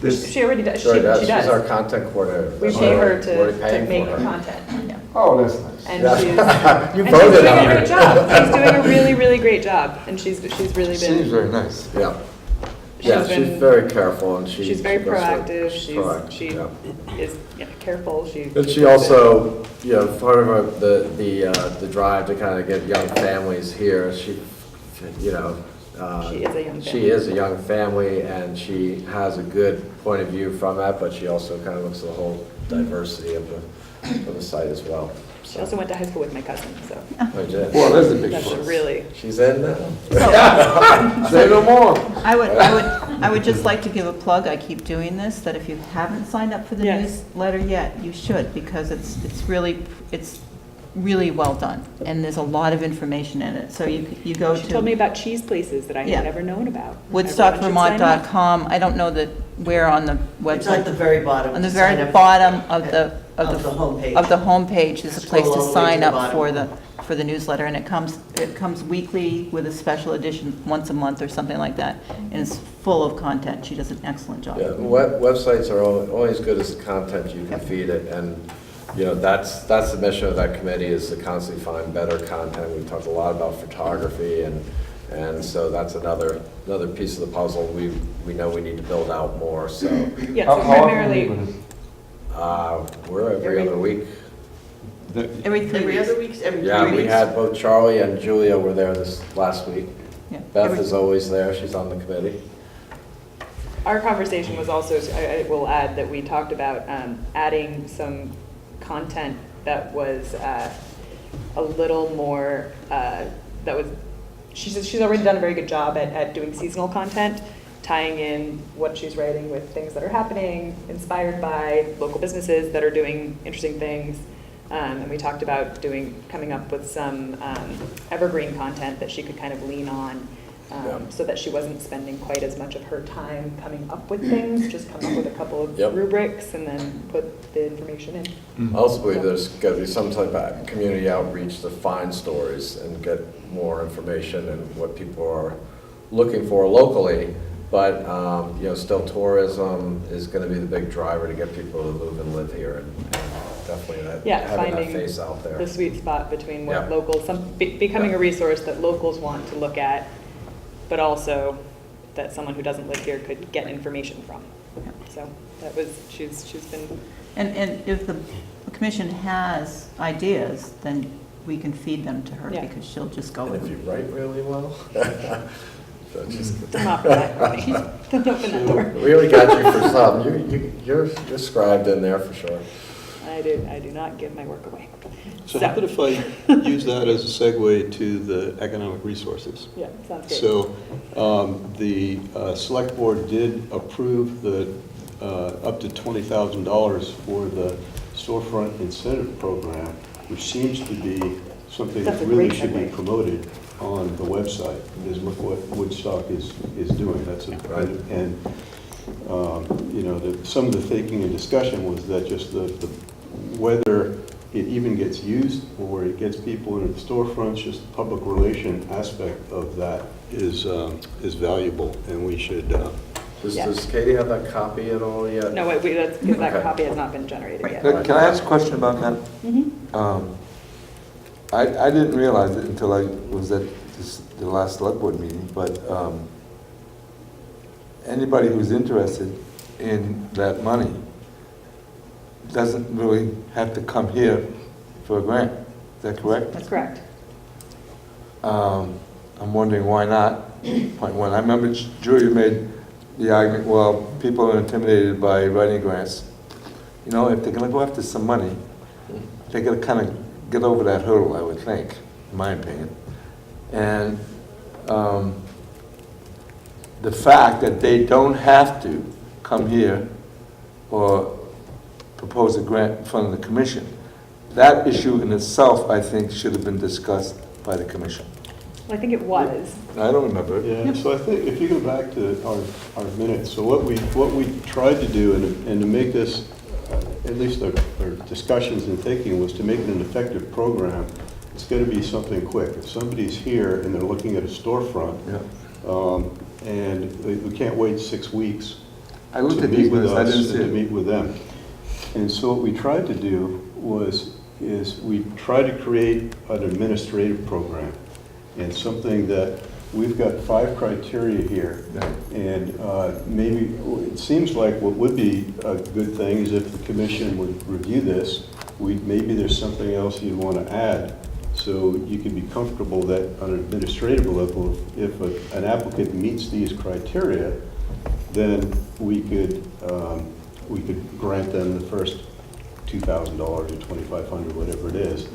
this? She already does. Sure, She does. She's our content coordinator. We pay her We're to paying make for her. content. Yeah. Oh, that's nice. And Yeah. she's, You and she's voted doing on a her. great job. She's doing a really, really great job. And she's really Seems been, very nice. Yeah. Yeah, she's been- very careful and she. she's very she does what- proactive. proactive, She yeah. is careful. And she also, part of the drive to kind of get young families here, she is a young family. She is a young family, and she has a good point of view from that, but she also kind of looks at the whole diversity of the site as well. She also went to high school with my cousin, so. I did. Well, that's a big That's plus. really. She's in now. Say no more. I would just like to give a plug, I keep doing this, that if you haven't signed up for the Yes. newsletter yet, you should, because it's really well done, and there's a lot of information in it, so you go to. She told me about cheese places that I Yeah. had never known about. Everyone should sign up. WoodstockVermont.com, I don't know where on the website. It's at the very bottom. On the to sign very up bottom of the homepage. Of the homepage is a place Scroll to all the way sign to the up bottom. for the newsletter, and it comes weekly with a special edition once a month or something like that, and it's full of content. She does an excellent job. Yeah, websites are only as good as the content you can feed it, and, that's the mission of that committee, is to constantly find better content. We talked a lot about photography, and so that's another piece of the puzzle. We know we need to build out more, so. Yeah, so primarily. We're every other week. Every 3 weeks. other week, every 3 weeks. Yeah, we had both Charlie and Julia were there this last week. Yeah, Beth is always there, she's on the committee. Our conversation was also, I will add that we talked about adding some content that was a little more, she's already done a very good job at doing seasonal content, tying in what she's writing with things that are happening, inspired by local businesses that are doing interesting things. And we talked about coming up with some evergreen content that she could kind of lean on, so that she wasn't spending quite as much of her time coming up with things, just come up with a couple of rubrics and then put the information in. I also believe there's got to be some type of community outreach to find stories and get more information and what people are looking for locally. But, still tourism is going to be the big driver to get people to move and live here, and definitely having that face out there. The sweet spot between what locals, becoming a resource that locals want to look at, but also that someone who doesn't live here could get information from. So that was, she's been. And if the commission has ideas, then we can feed them to her, because she'll just go And with if you them. write really well. Don't open that for me. Don't open that door. We already got you for some. You're scribed in there for sure. I do not give my work away. So how about if I use that as a segue to the economic resources? Yeah, sounds good. So the select board did approve the up to $20,000 for the storefront incentive program, which seems to be something that really should be promoted on the website, because look what Woodstock is doing. That's Right. And some of the thinking and discussion was that just the whether it even gets used or it gets people in the storefronts, just the public relation aspect of that is valuable, and we should. Does Katie have that copy at all yet? No, wait, that's because that copy has not been generated yet. Can I ask a question about that? Mm-hmm. I didn't realize it until I was at the last select board meeting, but anybody who's interested in that money doesn't really have to come here for a grant. Is that correct? That's correct. I'm wondering why not. Point one, I remember Julia made the argument, well, people are intimidated by writing grants. If they're gonna go after some money, they gotta kind of get over that hurdle, I would think, in my opinion. And the fact that they don't have to come here or propose a grant in front of the commission, that issue in itself, I think, should have been discussed by the commission. Well, I think it was. I don't remember it. Yeah, so I think if you go back to our minutes, so what we tried to do, and to make this, at least our discussions and thinking, was to make it an effective program. It's going to be something quick. If somebody's here and they're looking at a storefront, and we can't wait 6 weeks I looked to at meet these with minutes, I us didn't and see to it. meet with them. And so what we tried to do is we tried to create an administrative program, and something that we've got 5 criteria here. And maybe, it seems like what would be a good thing is if the commission would review this, maybe there's something else you'd want to add, so you can be comfortable that on an administrative level, if an applicant meets these criteria, then we could grant them the first $2,000 or $2,500, whatever it is.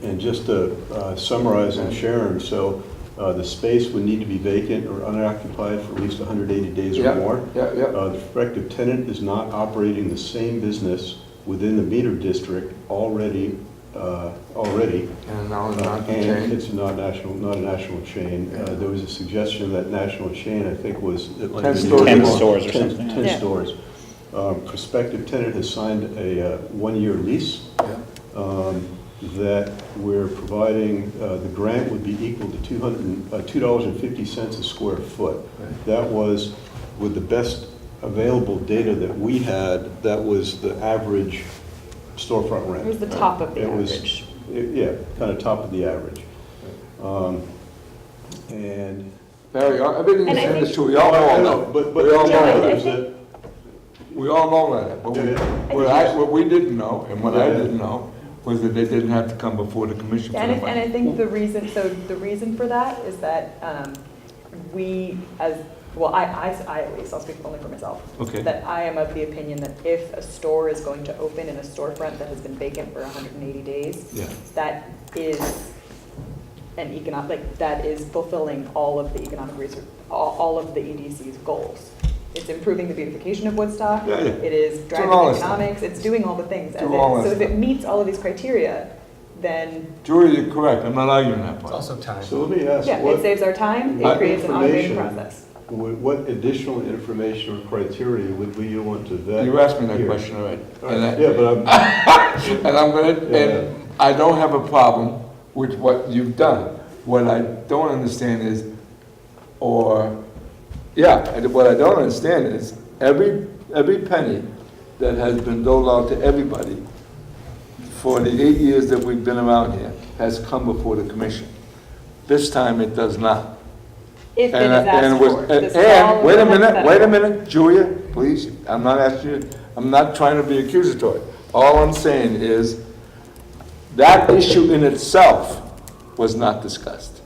And just to summarize and Sharon, so the space would need to be vacant or unoccupied for at least 180 days or more. The prospective tenant is not operating the same business within the meter district already. And now it's not a chain. And it's not a national chain. There was a suggestion that national chain, I think, was 10 stores or something. 10 stores. Prospective tenant has signed a 1-year lease. That we're providing, the grant would be equal to $2.50 a square foot. That was, with the best available data that we had, that was the average storefront rent. It was the top of the average. Yeah, kind of top of the average. And Barry, everything you And I said is think- true, we all know all that. But We all know I that. think- We all know that, but what we didn't know, and what I didn't know, was that they didn't have to come before the commission for And the I money. think the reason for that is that we, as, well, I at least, I'll speak only for myself. Okay. That I am of the opinion that if a store is going to open in a storefront that has been vacant for 180 days, that is an economic, like, that is fulfilling all of the economic research, all of the EDC's goals. It's improving the beautification of Woodstock. It is driving economics. It's doing all the things. So if it meets all of these criteria, then Julie, you're correct, I'm not arguing that part. Also time. so let me ask, yeah, it saves our time. It creates an automated process. What additional information or criteria would you want to vet? You asked me that here? question already. Yeah, but I'm, And I'm gonna, and I don't have a problem with what you've done. What I don't understand is, what I don't understand is, every penny that has been doled out to everybody for the 8 years that we've been around here has come before the commission. This time it does not. If it is asked for. This is all And, wait a hypothetical. minute, Julia, please, I'm not asking you, I'm not trying to be accusatory. All I'm saying is, that issue in itself was not discussed.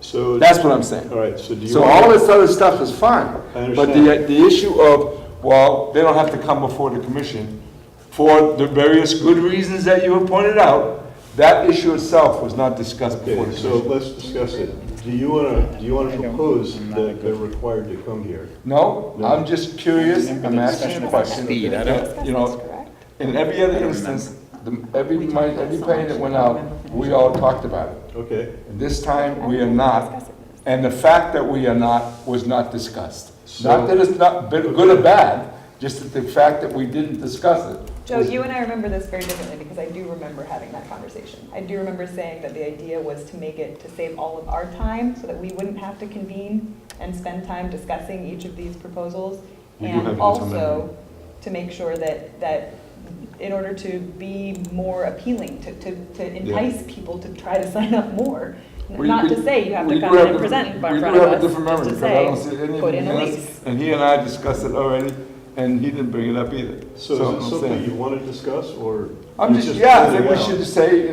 so. That's what I'm saying. All right, so do you? So want- all this other stuff is fine. I But understand. the issue of, well, they don't have to come before the commission for the various good reasons that you have pointed out, that issue itself was not discussed before Okay, the so commission. let's discuss it. Do you want to propose that they're required to come here? No, No. I'm just curious, I'm asking a question. Speed, I don't- You know, in every other instance, every penny that went out, we all talked about it. Okay, This time, we are not, and the fact that we are not was not discussed. So- Not that it's not been good or bad, just that the fact that we didn't discuss it. Joe, you and I remember this very differently because I do remember having that conversation. I do remember saying that the idea was to make it, to save all of our time so that we wouldn't have to convene and spend time discussing each of these proposals. We do have And it also somewhere. to make sure that in order to be more appealing, to entice people to try to sign up more. Not to say you have to come in and present in front of us, We do have a different memory, just because I don't see to any say, of put the in a minutes, lease. and he and I discussed it already, and he didn't bring it up either. so is I'm this something saying- you want to discuss, or? I'm you're just, I think pointing we out? should just say,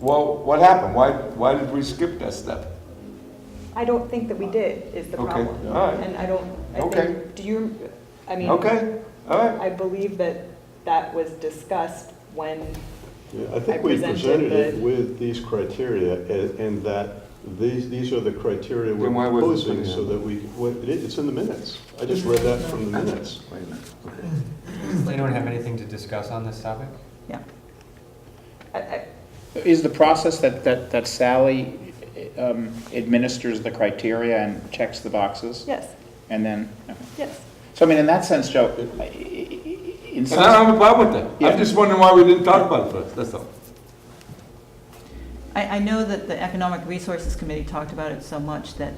well, what happened? Why did we skip that step? I don't think that we did, is the Okay, problem. all right. And I Okay. think, do you, I mean. Okay, all right. I believe that that was discussed when Yeah, I I think we presented presented it the- with these criteria, and that these are the criteria we're Then why wasn't it proposing, put in? so that it's in the minutes. I just read that from the minutes. Wait a minute. Does anyone have anything to discuss on this topic? Yeah. Is the process that Sally administers the criteria and checks the boxes? Yes, And then, yes. so I mean, in that sense, Joe, in And some... I don't have a problem with that. Yeah. I'm just wondering why we didn't talk about it first, that's all. I know that the Economic Resources Committee talked about it so much that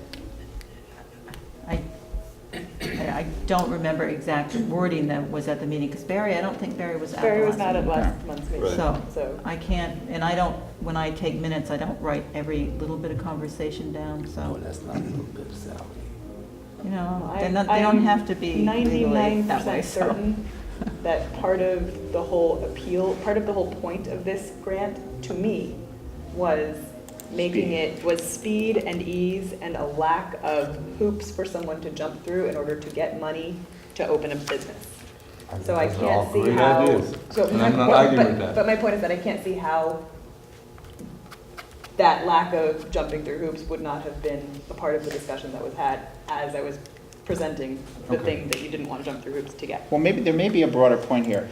I don't remember exact wording that was at the meeting, because Barry, I don't think Barry was at the last Barry was not at meeting. last month's meeting, Right. So, I can't, and I don't, when I take minutes, I don't write every little bit of conversation down, No, so, that's not a little bit of salary. you know, I- they're not, they I'm don't have to be legally that way, 99% so. certain that part of the whole appeal, part of the whole point of this grant, to me, was making it, was speed and ease and a lack of hoops for someone to jump through in order to get money to open a business. So I Those are all can't see great how. ideas, So and my I'm not point- arguing but- with that. But my point is that I can't see how that lack of jumping through hoops would not have been a part of the discussion that was had as I was presenting the Okay. thing that you didn't want to jump through hoops to get. Well, maybe, there may be a broader point here,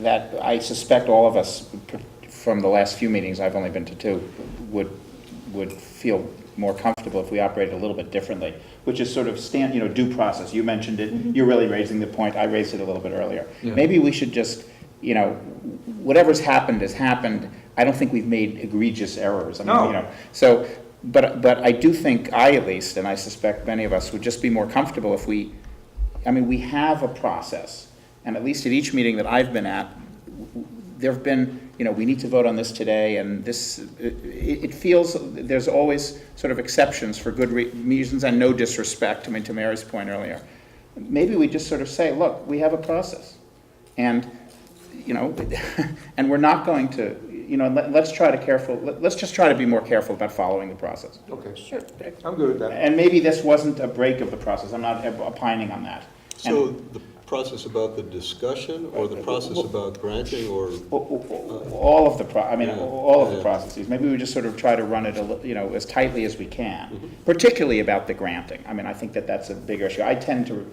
that I suspect all of us, from the last few meetings, I've only been to 2, would feel more comfortable if we operated a little bit differently, which is sort of due process. You mentioned it, you're really raising the point, I raised it a little bit earlier. Yeah. Maybe we should just, whatever's happened has happened. I don't think we've made egregious errors. I mean, No. So, but I do think, I at least, and I suspect many of us, would just be more comfortable if we have a process, and at least at each meeting that I've been at, there have been, we need to vote on this today, and this, it feels, there's always sort of exceptions for good reasons and no disrespect, to Mary's point earlier. Maybe we just sort of say, look, we have a process, and, and we're not going to, let's just try to be more careful about following the process. Okay, Sure. I'm good with that. And maybe this wasn't a break of the process, I'm not opining on that. So the process about the discussion, or the process about granting, or? All of the, all of the Yeah. processes. Maybe we just sort of try to run it, as tightly as we can, Mm-hmm. particularly about the granting. I think that that's a bigger issue. I tend to,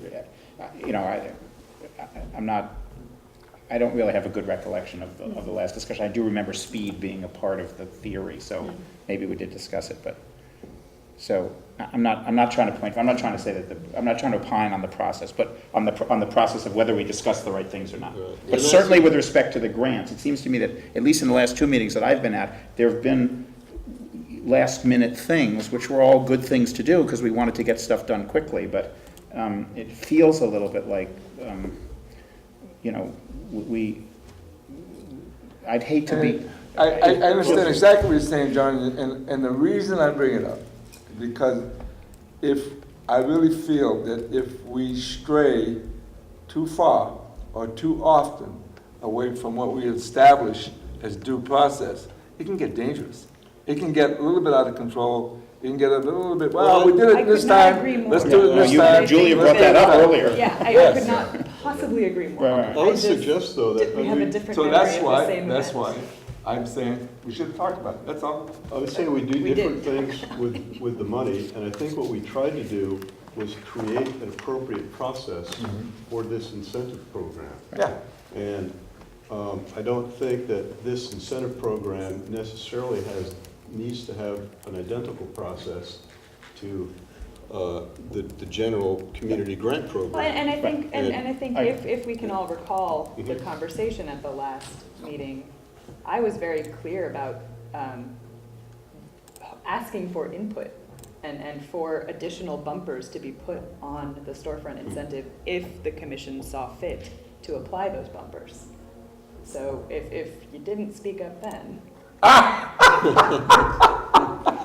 I don't really have a good recollection of the last discussion. I do remember speed being a part of the theory, so maybe we did discuss it, but, so, I'm not trying to say that, I'm not trying to opine on the process, but on the process of whether we discuss the right things or not. Right. But And certainly that's- with respect to the grants, it seems to me that, at least in the last 2 meetings that I've been at, there have been last-minute things, which were all good things to do, because we wanted to get stuff done quickly, but it feels a little bit like, I'd hate to be... I understand exactly what you're saying, John, and the reason I bring it up, because I really feel that if we stray too far or too often away from what we established as due process, it can get dangerous. It can get a little bit out of control. It can get a little bit, well, we did I it this could not time, agree more. let's do it this time. Julia brought that up earlier. Yeah, I Yes. could not possibly agree more. Right, right. I would suggest, though, that We have a different So memory that's of the why, same that's event. why I'm saying we should talk about it, that's all. I would say we do We different did. things with the money, and I think what we tried to do was create an appropriate process for this incentive program. Yeah. And I don't think that this incentive program necessarily needs to have an identical process to the general community grant program. Well, and I think, and I think I- if we can all recall the conversation at the last meeting, I was very clear about asking for input and for additional bumpers to be put on the storefront incentive if the commission saw fit to apply those bumpers. So if you didn't speak up then.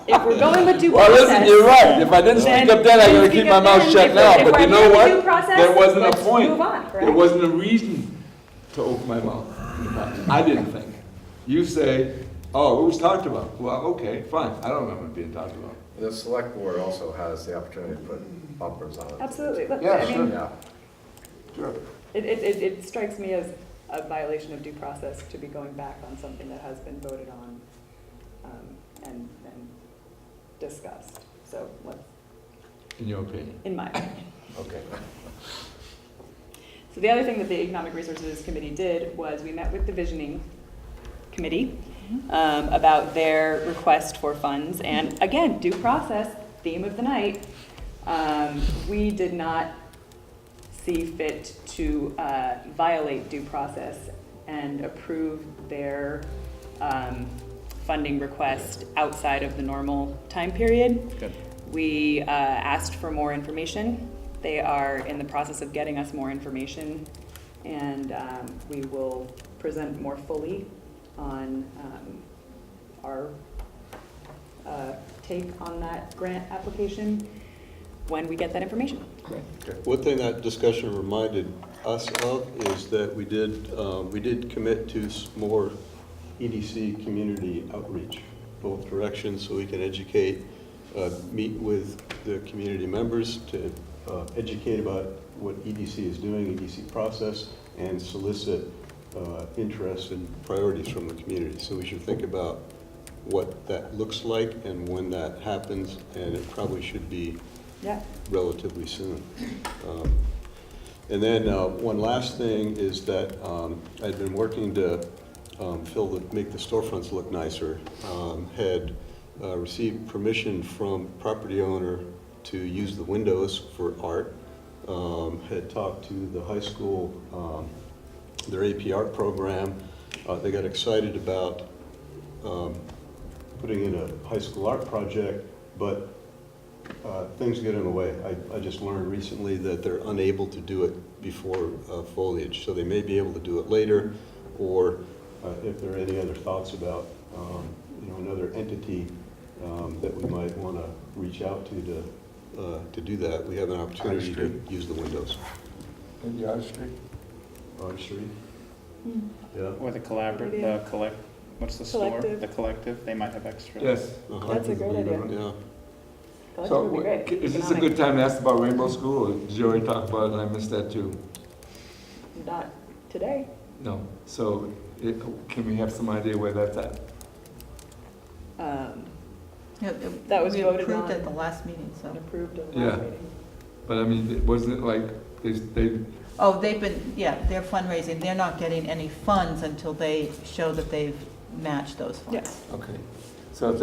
If we're going with due Well, process. listen, you're right. If I didn't speak up then, I'm gonna keep my mouth shut now. But you know what? There wasn't a point. Move on, There correct? wasn't a reason to open my mouth. I didn't think. You say, oh, it was talked about. Well, okay, fine. I don't remember it being talked about. The select board also has the opportunity to put bumpers on it. Absolutely. Look, Yeah, I mean, Yeah. Sure. it strikes me as a violation of due process to be going back on something that has been voted on and discussed. So let's, In your opinion? in my opinion. Okay. So the other thing that the Economic Resources Committee did was we met with the Visioning Committee about their request for funds. And again, due process, theme of the night. We did not see fit to violate due process and approve their funding request outside of the normal time period. Good. We asked for more information. They are in the process of getting us more information, and we will present more fully on our take on that grant application when we get that information. One thing that discussion reminded us of is that we did commit to more EDC community outreach, both directions, so we can educate, meet with the community members to educate about what EDC is doing, EDC process, and solicit interest and priorities from the community. So we should think about what that looks like and when that happens, and it probably should be relatively soon. And then one last thing is that I'd been working to make the storefronts look nicer. Had received permission from property owner to use the windows for art. Had talked to the high school, their AP art program. They got excited about putting in a high school art project, but things get in the way. I just learned recently that they're unable to do it before foliage, so they may be able to do it later, or if there are any other thoughts about another entity that we might want to reach out to do that. We have an opportunity to use the windows. In the artistry? Artistry? Yeah. Or the collaborative, what's the store? Collective. The Collective, they might have extra. Yes. That's a great idea. Yeah. Collective would be great. Is this a good time to ask about Rainbow School, or did you already talk about it and I missed that too? Not today. No. So can we have some idea where that's at? That was we voted approved on. at the last meeting, so. Approved at the Yeah. last meeting. But I mean, wasn't it like, they Oh, they've been, they're fundraising. They're not getting any funds until they show that they've matched those funds. Yes. okay. So if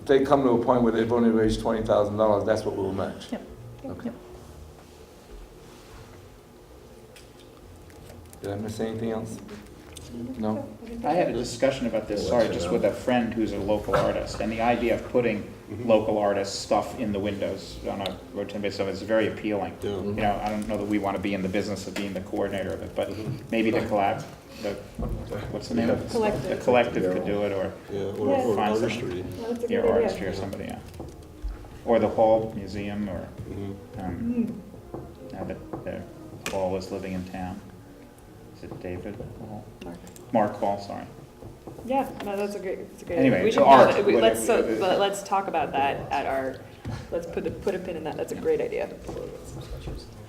they come to a point where they've only raised $20,000, that's what we'll match? Yep. Okay. Yep. Did I miss anything else? No? I had a discussion about this, sorry, just with a friend who's a local artist, and the idea of putting local artist stuff in the windows on a rotating basis is very appealing. Yeah. You know, I don't know that we want to be in the business of being the coordinator of it, but maybe the what's the name of it? Collective. The Collective could do it, or Or find some- artistry. Well, that's a your good idea. artistry or somebody, yeah. Or the Hall Museum, or, now that the Hall is living in town. Is it David Hall? Mark Hall, sorry. Yeah, no, that's a great idea. Anyway, We so should art, have, let's, whatever. but let's talk about that at our, let's put a pin in that. That's a great idea.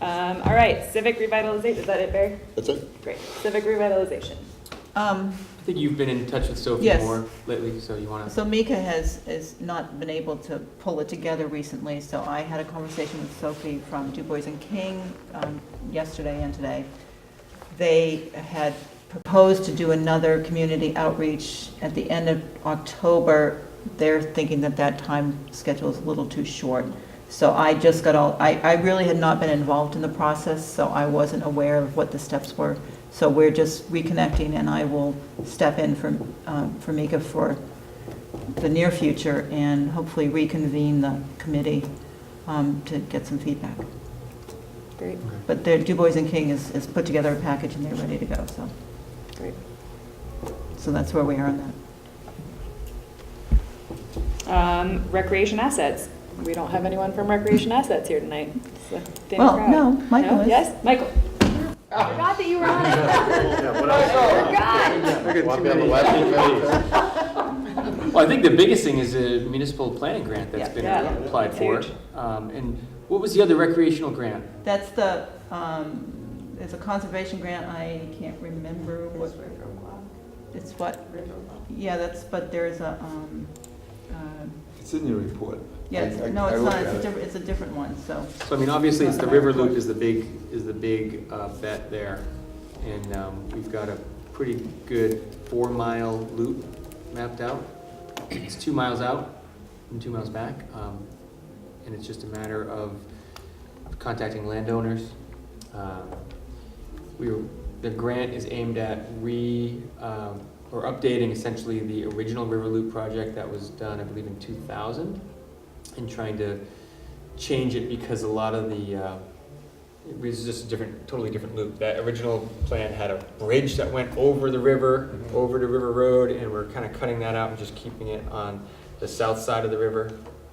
All right, civic revitalization, is that it, Barry? That's it? Great, civic revitalization. I think you've been in touch with Sophie Yes. more lately, so you want to... So Mika has not been able to pull it together recently, so I had a conversation with Sophie from Du Bois and King yesterday and today. They had proposed to do another community outreach at the end of October. They're thinking that time schedule is a little too short. So I just got I really had not been involved in the process, so I wasn't aware of what the steps were. So we're just reconnecting, and I will step in for Mika for the near future and hopefully reconvene the committee to get some feedback. Great. But Du Bois and King is put together a package and they're ready to go, so. Great. So that's where we are on that. Recreation assets. We don't have anyone from recreation assets here tonight. It's a thin Well, crowd. no, Michael is. Yes, Michael. I forgot that you were on it. I forgot. Well, I think the biggest thing is the municipal planning grant that's been Yeah. applied It's for. huge. And what was the other recreational grant? That's the It's a conservation grant, I can't remember what. It's what? Yeah, but there's a, It's in your report. yeah, no, it's not, it's a different one, so. So I mean, obviously, it's the river loop is the big bet there. And we've got a pretty good 4-mile loop mapped out. It's 2 miles out and 2 miles back. And it's just a matter of contacting landowners. The grant is aimed at or updating essentially the original river loop project that was done, I believe, in 2000, and trying to change it because a lot of it was just a totally different loop. That original plan had a bridge that went over the river, over to River Road, and we're kind of cutting that out and just keeping it on the south side of the river.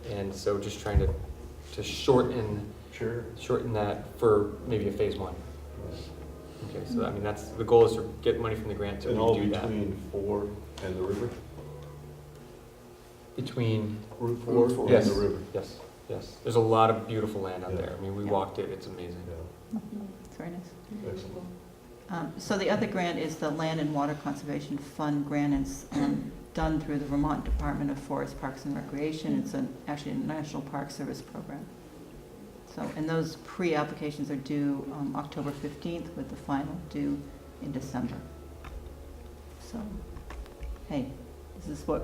And so just trying to shorten that for maybe a phase 1. Okay, so I mean, the goal is to get money from the grant to And all do that. between 4 and the river? Between Route 4 and yes, the river? yes, yes. There's a lot of beautiful land out there. I mean, we walked it, it's amazing. It's very nice. Excellent. So the other grant is the Land and Water Conservation Fund grant. It's done through the Vermont Department of Forest, Parks and Recreation. It's actually a National Park Service program. So, and those pre-applications are due October 15th with the final due in December. So, hey, this is what,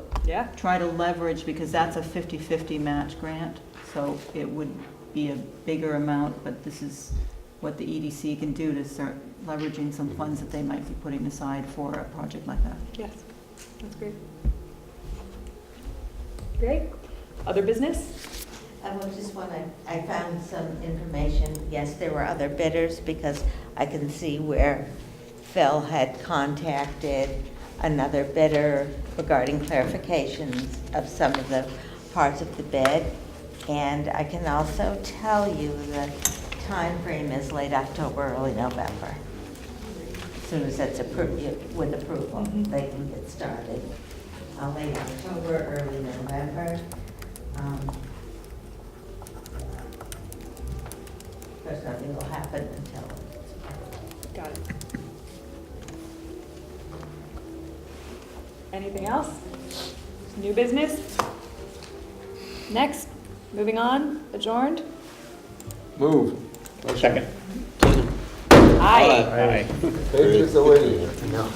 try to leverage, because that's a 50-50 match grant. So it would be a bigger amount, but this is what the EDC can do to start leveraging some funds that they might be putting aside for a project like that. Yes, that's great. Great. Other business? I found some information. Yes, there were other bidders, because I can see where Phil had contacted another bidder regarding clarifications of some of the parts of the bid. And I can also tell you the time frame is late October, early November. As soon as that's approved, with approval, they can get started. Late October, early November. Because nothing will happen until it's approved. Got it. Anything else? New business? Next, moving on, adjourned? Move. Second. Aye. Patriots are waiting. No.